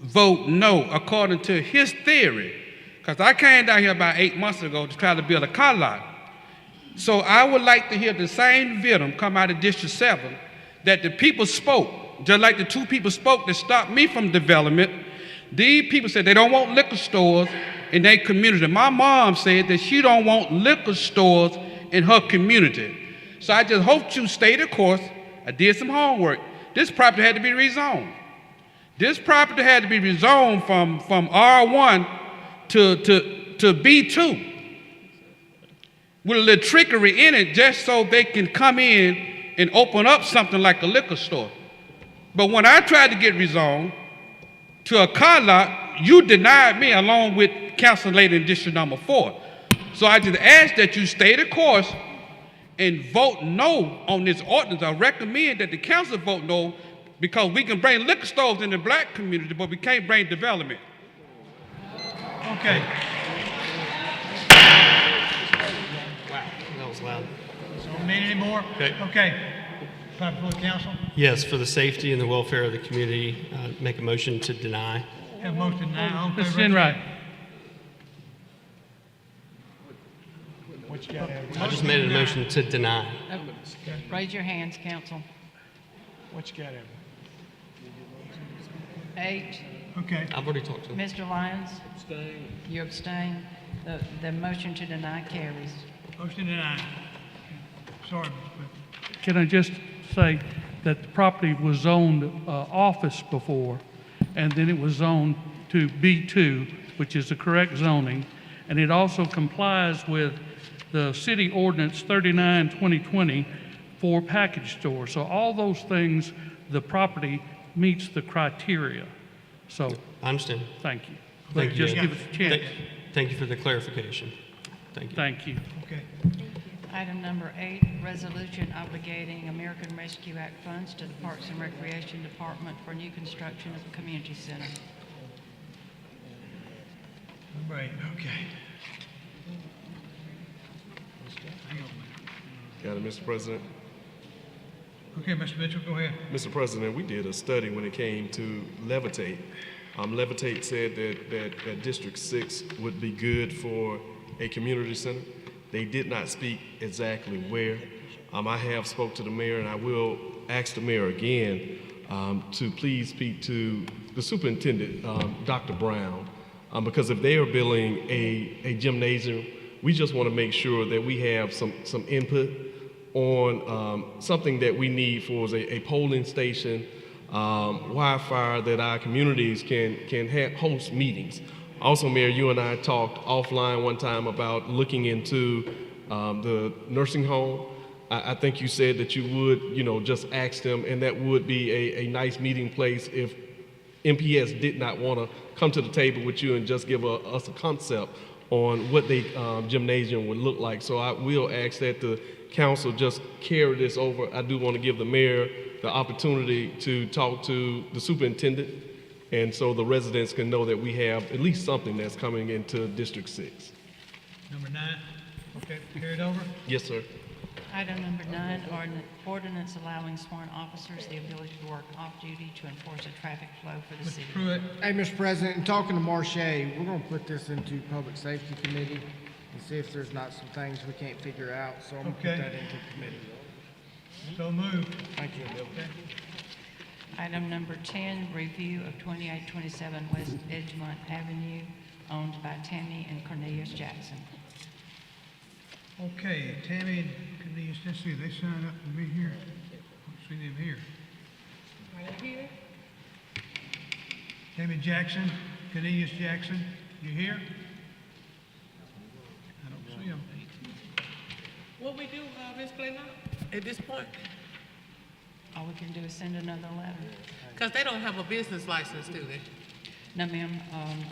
vote no, according to his theory. Because I came down here about 8 months ago to try to build a car lot. So I would like to hear the same venom come out of District 7 that the people spoke, just like the 2 people spoke that stopped me from development. These people said they don't want liquor stores in their community. My mom said that she don't want liquor stores in her community. So I just hope you stay the course. I did some homework. This property had to be rezoned. This property had to be rezoned from R1 to B2 with a little trickery in it just so they can come in and open up something like a liquor store. But when I tried to get rezoned to a car lot, you denied me along with council lady in District number 4. So I just ask that you stay the course and vote no on this ordinance. I recommend that the council vote no because we can bring liquor stores in the black community, but we can't bring development. Okay. Wow, that was loud. Don't need any more? Okay. Okay. Time for the council. Yes, for the safety and the welfare of the community, make a motion to deny. Have a motion now. Mr. Jinright. What you got? I just made a motion to deny. Raise your hands, council. What you got? 8. Okay. I've already talked to him. Mr. Lyons? Abstain. You abstain. The motion to deny carries. Motion denied. Sorry, Can I just say that the property was zoned office before, and then it was zoned to B2, which is the correct zoning, and it also complies with the city ordinance 39-2020 for package stores. So all those things, the property meets the criteria. So I understand. thank you. Thank But you. just give us a chance. Thank you for the clarification. Thank you. Thank you. Okay. Item number 8, resolution obligating American Rescue Act funds to the Parks and Recreation Department for new construction of a community center. Number 8, okay. Got it, Mr. President. Okay, Mr. Mitchell, go ahead. Mr. President, we did a study when it came to Levitate. Levitate said that District 6 would be good for a community center. They did not speak exactly where. I have spoke to the mayor, and I will ask the mayor again to please speak to the superintendent, Dr. Brown, because if they are building a gymnasium, we just want to make sure that we have some input on something that we need for a polling station, Wi-Fi, that our communities can host meetings. Also, Mayor, you and I talked offline one time about looking into the nursing home. I think you said that you would, just ask them, and that would be a nice meeting place if MPS did not want to come to the table with you and just give us a concept on what the gymnasium would look like. So I will ask that the council just carry this over. I do want to give the mayor the opportunity to talk to the superintendent, and so the residents can know that we have at least something that's coming into District 6. Number 9, okay, carried over. Yes, sir. Item number 9, ordinance allowing sworn officers the ability to work off-duty to enforce a traffic flow for the city. Pruitt. Hey, Mr. President, in talking to Marche, we're gonna put this into Public Safety Committee and see if there's not some things we can't figure out, so I'm gonna put Okay. that into committee. So moved. Thank you. Okay. Item number 10, review of 2827 West Edgemont Avenue, owned by Tammy and Cornelius Jackson. Okay, Tammy and Cornelius, let's see, they signed up to be here. I don't see them here. Are they here? Tammy Jackson, Cornelius Jackson, you here? I don't see them. What we do, Ms. Glenn, at this point? All we can do is send another letter. Because they don't have a business license, do they? No, ma'am,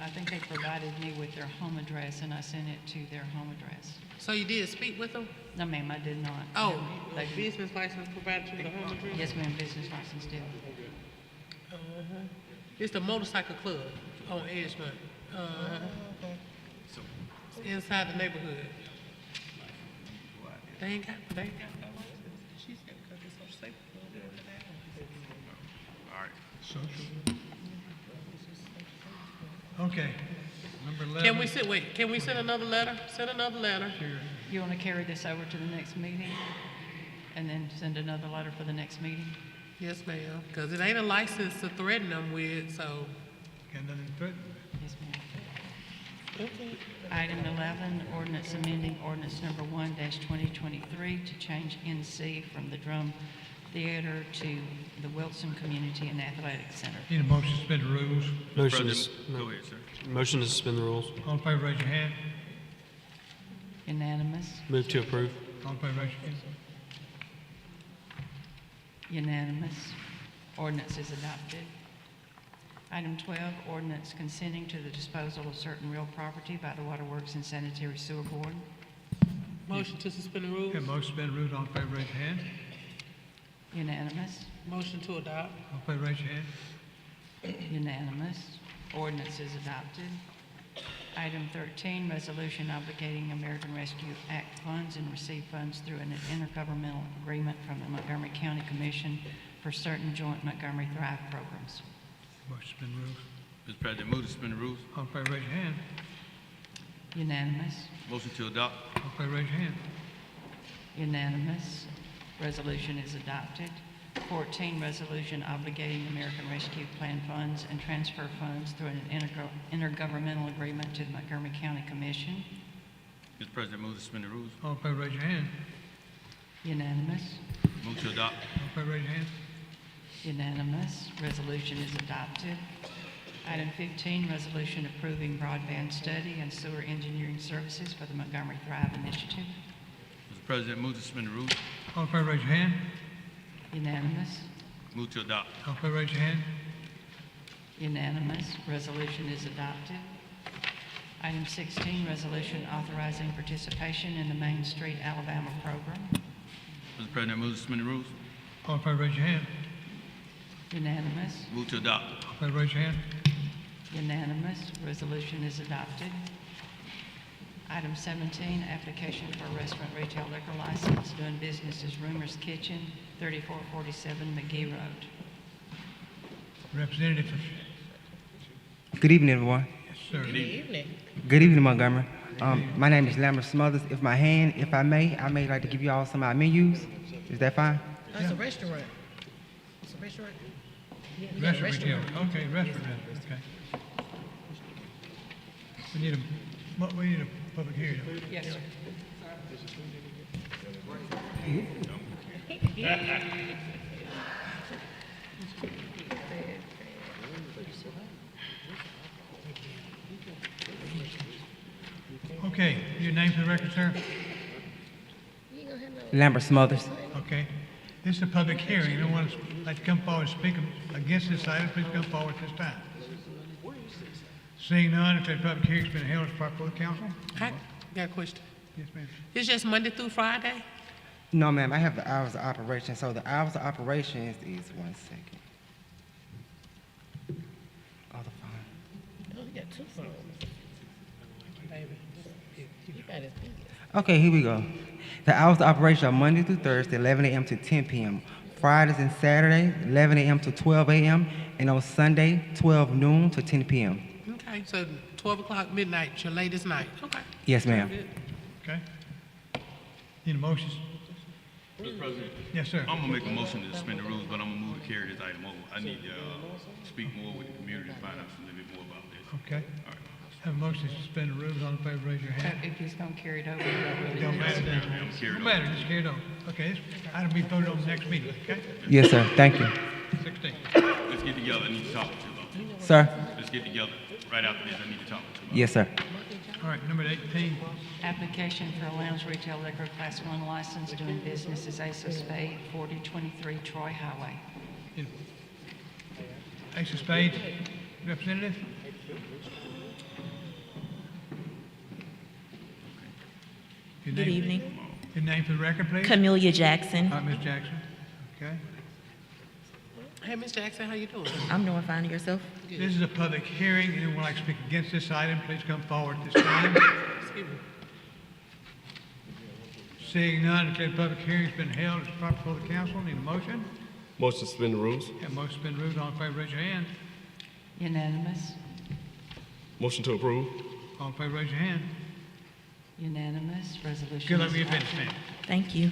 I think they provided me with their home address, and I sent it to their home address. So you did speak with them? No, ma'am, I did not. Oh, No, they a didn't. business license provided to the home address? Yes, ma'am, business license deal. It's the motorcycle club on Edgemont. It's inside the neighborhood. They ain't got no license. She said because it's so safe. Social. Okay, number 11. Can we send another letter? Send another letter. Sure. You want to carry this over to the next meeting, and then send another letter for the next meeting? Yes, ma'am, because it ain't a license to threaten them with, so. Got nothing to threaten? Yes, ma'am. Item 11, ordinance amending ordinance number 1-2023 to change NC from the Drum Theater to the Wilson Community and Athletic Center. Need a motion to suspend the rules. Motion to, President, go ahead, sir. motion to suspend the rules. All in favor, raise your hand. Unanimous? Move to approve. All in favor, raise your hand. Unanimous. Ordinance is adopted. Item 12, ordinance consenting to the disposal of certain real property by the Waterworks and Sanitary Sewer Board. Motion to suspend the rules. Okay, motion to suspend the rules. All in favor, raise your hand. Unanimous. Motion to adopt. All in favor, raise your hand. Unanimous. Ordinance is adopted. Item 13, resolution obligating American Rescue Act funds and receive funds through an intergovernmental agreement from the Montgomery County Commission for certain joint Montgomery Thrive programs. Motion to suspend the rules. Mr. President, move to suspend the rules. All in favor, raise your hand. Unanimous. Motion to adopt. All in favor, raise your hand. Unanimous. Resolution is adopted. 14, resolution obligating American Rescue Plan funds and transfer funds through an intergovernmental agreement to the Montgomery County Commission. Mr. President, move to suspend the rules. All in favor, raise your hand. Unanimous. Move to adopt. All in favor, raise your hand. Unanimous. Resolution is adopted. Item 15, resolution approving broadband study and sewer engineering services for the Montgomery Thrive Initiative. Mr. President, move to suspend the rules. All in favor, raise your hand. Unanimous. Move to adopt. All in favor, raise your hand. Unanimous. Resolution is adopted. Item 16, resolution authorizing participation in the Main Street Alabama program. Mr. President, move to suspend the rules. All in favor, raise your hand. Unanimous. Move to adopt. All in favor, raise your hand. Unanimous. Resolution is adopted. Item 17, application for a restaurant retail liquor license, doing business as Rumor's Kitchen, 3447 McGee Road. Representative. Good evening, everyone. Yes, sir. Good evening, Montgomery. My name is Lambert Smothers. If I may like to give you all some of our menus. Is that fine? That's a restaurant. It's a restaurant. Restaurant retail, okay, restaurant, okay. We need a public hearing. Yes, sir. Okay, your name for the record, sir? Lambert Smothers. Okay. This is a public hearing. Anyone would like to come forward and speak against this item, please come forward at this time. Seeing none, if that public hearing's been held, it's proper for the council. I got a question. Yes, ma'am. It's just Monday through Friday? No, ma'am, I have the hours of operation. So the hours of operations is 1 second. Oh, the phone. Oh, you got two phones. You got it. Okay, here we go. The hours of operation are Monday through Thursday, 11 a.m. to 10 p.m. Fridays and Saturdays, 11 a.m. to 12 a.m. And on Sunday, 12 noon to 10 p.m. Okay, so 12 o'clock midnight, your latest night. Okay. Yes, ma'am. Okay. Need a motion? Mr. President. Yes, sir. I'm gonna make a motion to suspend the rules, but I'm gonna move to carry this item over. I need to speak more with the community to find out a little bit more about this. Okay. All right. Have a motion to suspend the rules. All in favor, raise your hand. If he's going to carry it over, Don't matter. Don't matter, just carry it on. Okay, this item will be voted on the next meeting, okay? Yes, sir. Thank you. 16. Let's get together. I need to talk to you about this. Sir? Let's get together. Right after this, I need to talk to you about Yes, sir. All right, number 18. Application for a lounge retail liquor class 1 license, doing business as Ace of Spade, 4023 Troy Highway. Ace of Spades, representative? Your Good name- evening. Your name for the record, please? Camellia Jackson. All right, Ms. Jackson. Okay. Hey, Ms. Jackson, how you doing? I'm doing fine. Yourself? This is a public hearing. Anyone would like to speak against this item, please come forward at this time. Excuse me. Seeing none, declare the public hearing's been held. It's proper for the council. Need a motion? Motion to suspend the rules. Have a motion to suspend rules. All in favor, raise your hand. Unanimous. Motion to approve. All in favor, raise your hand. Unanimous. Resolution Good luck is with your adopted. business, ma'am. Thank you.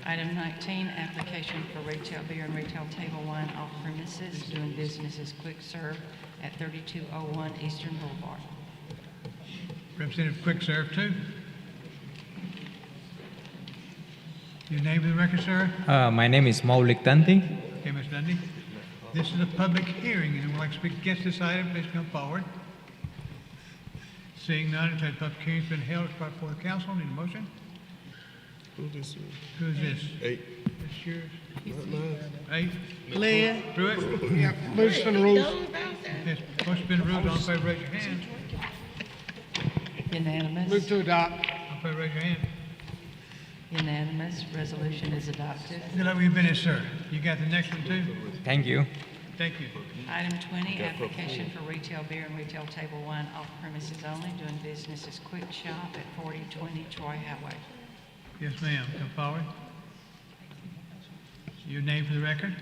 Item 19, application for retail beer and retail table wine off premises, doing business as Quick Serve at 3201 Eastern Boulevard. Representative Quick Serve 2. Your name for the record, sir? My name is Maulik Tanti. Okay, Ms. Dundee. This is a public hearing. Anyone would like to speak against this item, please come forward. Seeing none, declare the public hearing's been held. It's proper for the council. Need a motion? Who's this? Who's this? 8. It's yours. Not mine. 8. Lynn. Pruitt? Yeah, move to suspend the rules. Yes, motion to suspend the rules. All in favor, raise your hand. Unanimous. Move to adopt. All in favor, raise your hand. Unanimous. Resolution is adopted. Good luck with your business, sir. You got the next one, too? Thank you. Thank you. Item 20, application for retail beer and retail table wine off premises only, doing business as Quick Shop at 4020 Troy Highway. Yes, ma'am. Come forward. Your name for the record?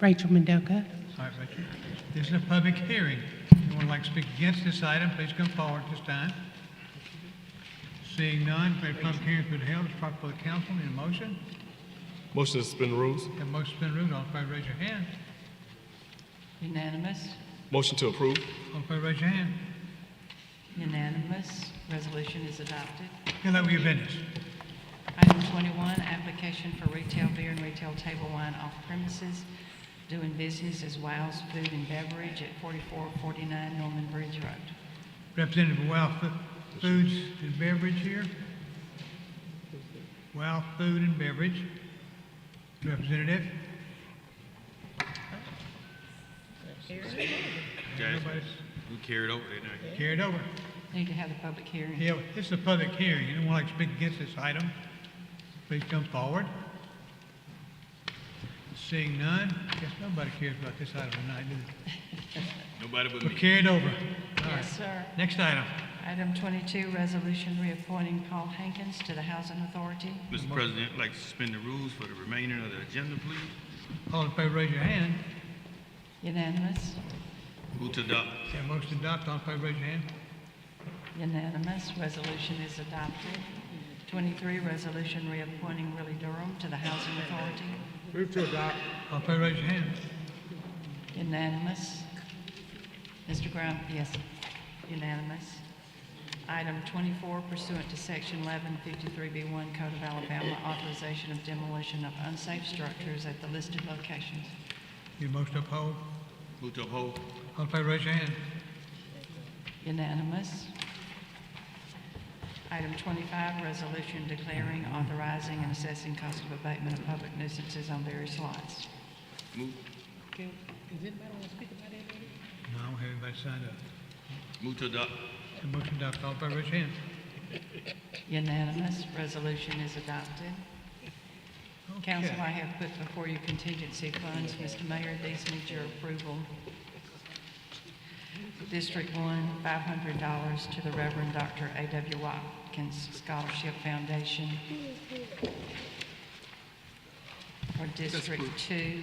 Rachel Mendoka. All right, Richard. This is a public hearing. Anyone would like to speak against this item, please come forward at this time. Seeing none, declare the public hearing's been held. It's proper for the council. Need a motion? Motion to suspend the rules. Have a motion to suspend rules. All in favor, raise your hand. Unanimous. Motion to approve. All in favor, raise your hand. Unanimous. Resolution is adopted. Good luck with your business. Item 21, application for retail beer and retail table wine off premises, doing business as Wow's Food and Beverage at 4449 Norman Bridge Road. Representative of Wow Foods and Beverage here. Wow Food and Beverage. Representative. Jazz. Nobody's- We carried over there now. Carried over. Need to have a public hearing. Yeah, this is a public hearing. Anyone like to speak against this item? Please come forward. Seeing none, guess nobody cares about this item tonight, do they? Nobody but We're me. carried over. All right. Yes, sir. Next item. Item 22, resolution reappointing Paul Hankins to the Housing Authority. Mr. President, I'd like to suspend the rules for the remainder of the agenda, please. All in favor, raise your hand. Unanimous. Move to adopt. Got a motion to adopt. All in favor, raise your hand. Unanimous. Resolution is adopted. 23, resolution reappointing Willie Durham to the Housing Authority. Move to adopt. All in favor, raise your hand. Unanimous. Mr. Brown, yes, unanimous. Item 24, pursuant to Section 1153B1 Code of Alabama, authorization of demolition of unsafe structures at the listed locations. Need a motion to uphold? Move to uphold. All in favor, raise your hand. Unanimous. Item 25, resolution declaring, authorizing, and assessing cost of abatement of public nuisances on various lots. Move. No, I don't have anybody signed up. Move to adopt. The motion to adopt. All in favor, raise your hand. Unanimous. Resolution is adopted. Council, I have put before you contingency funds. Mr. Mayor, these need your approval. District 1, $500 to the Reverend Dr. A.W. Watkins Scholarship Foundation. For District 2,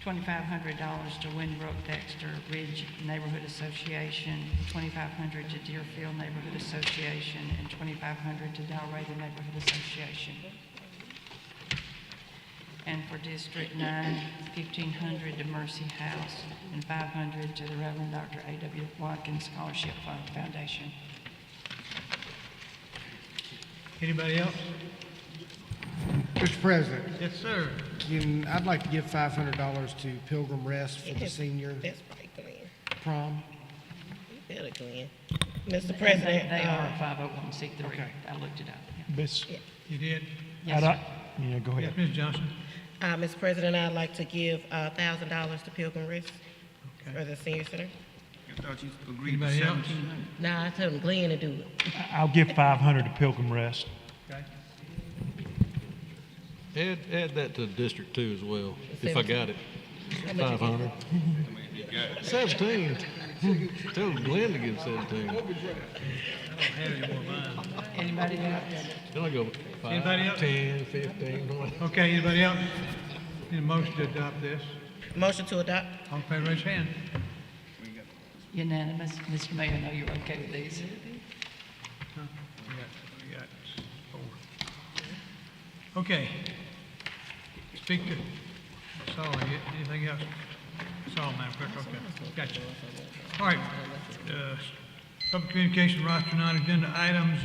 $2,500 to Winbrook Dexter Ridge Neighborhood Association, $2,500 to Deerfield Neighborhood Association, and $2,500 to Dalrata Neighborhood Association. And for District 9, $1,500 to Mercy House, and $500 to the Reverend Dr. A.W. Watkins Scholarship Foundation. Anybody else? Mr. President, Yes, sir. I'd like to give $500 to Pilgrim Rest for the senior That's right, Glenn. prom. You better, Glenn. Mr. And President. They are a 501c3. Okay. I looked it up. Miss, You did? Yes, sir. yeah, go Yes, ahead. Ms. Johnson. Mr. President, I'd like to give $1,000 to Pilgrim Rest for the senior center. I thought you agreed to Anybody else? 1,700. Nah, I told him Glenn to do it. I'll give 500 to Pilgrim Rest. Okay. Add that to District 2 as well, if I got it. 500. 17. Tell Glenn to give 17. I don't have any more mine. Anybody else? Then I go Anybody 5, else? 10, 15. Okay, anybody else? Need a motion to adopt this. Motion to adopt. All in favor, raise your hand. Unanimous. Mr. Mayor, I know you're okay with these. Huh? We got 4. Okay. Speaker, that's all. Anything else? That's all, Madam Clerk. Okay, gotcha. All right. Public communication roster non-agenda items.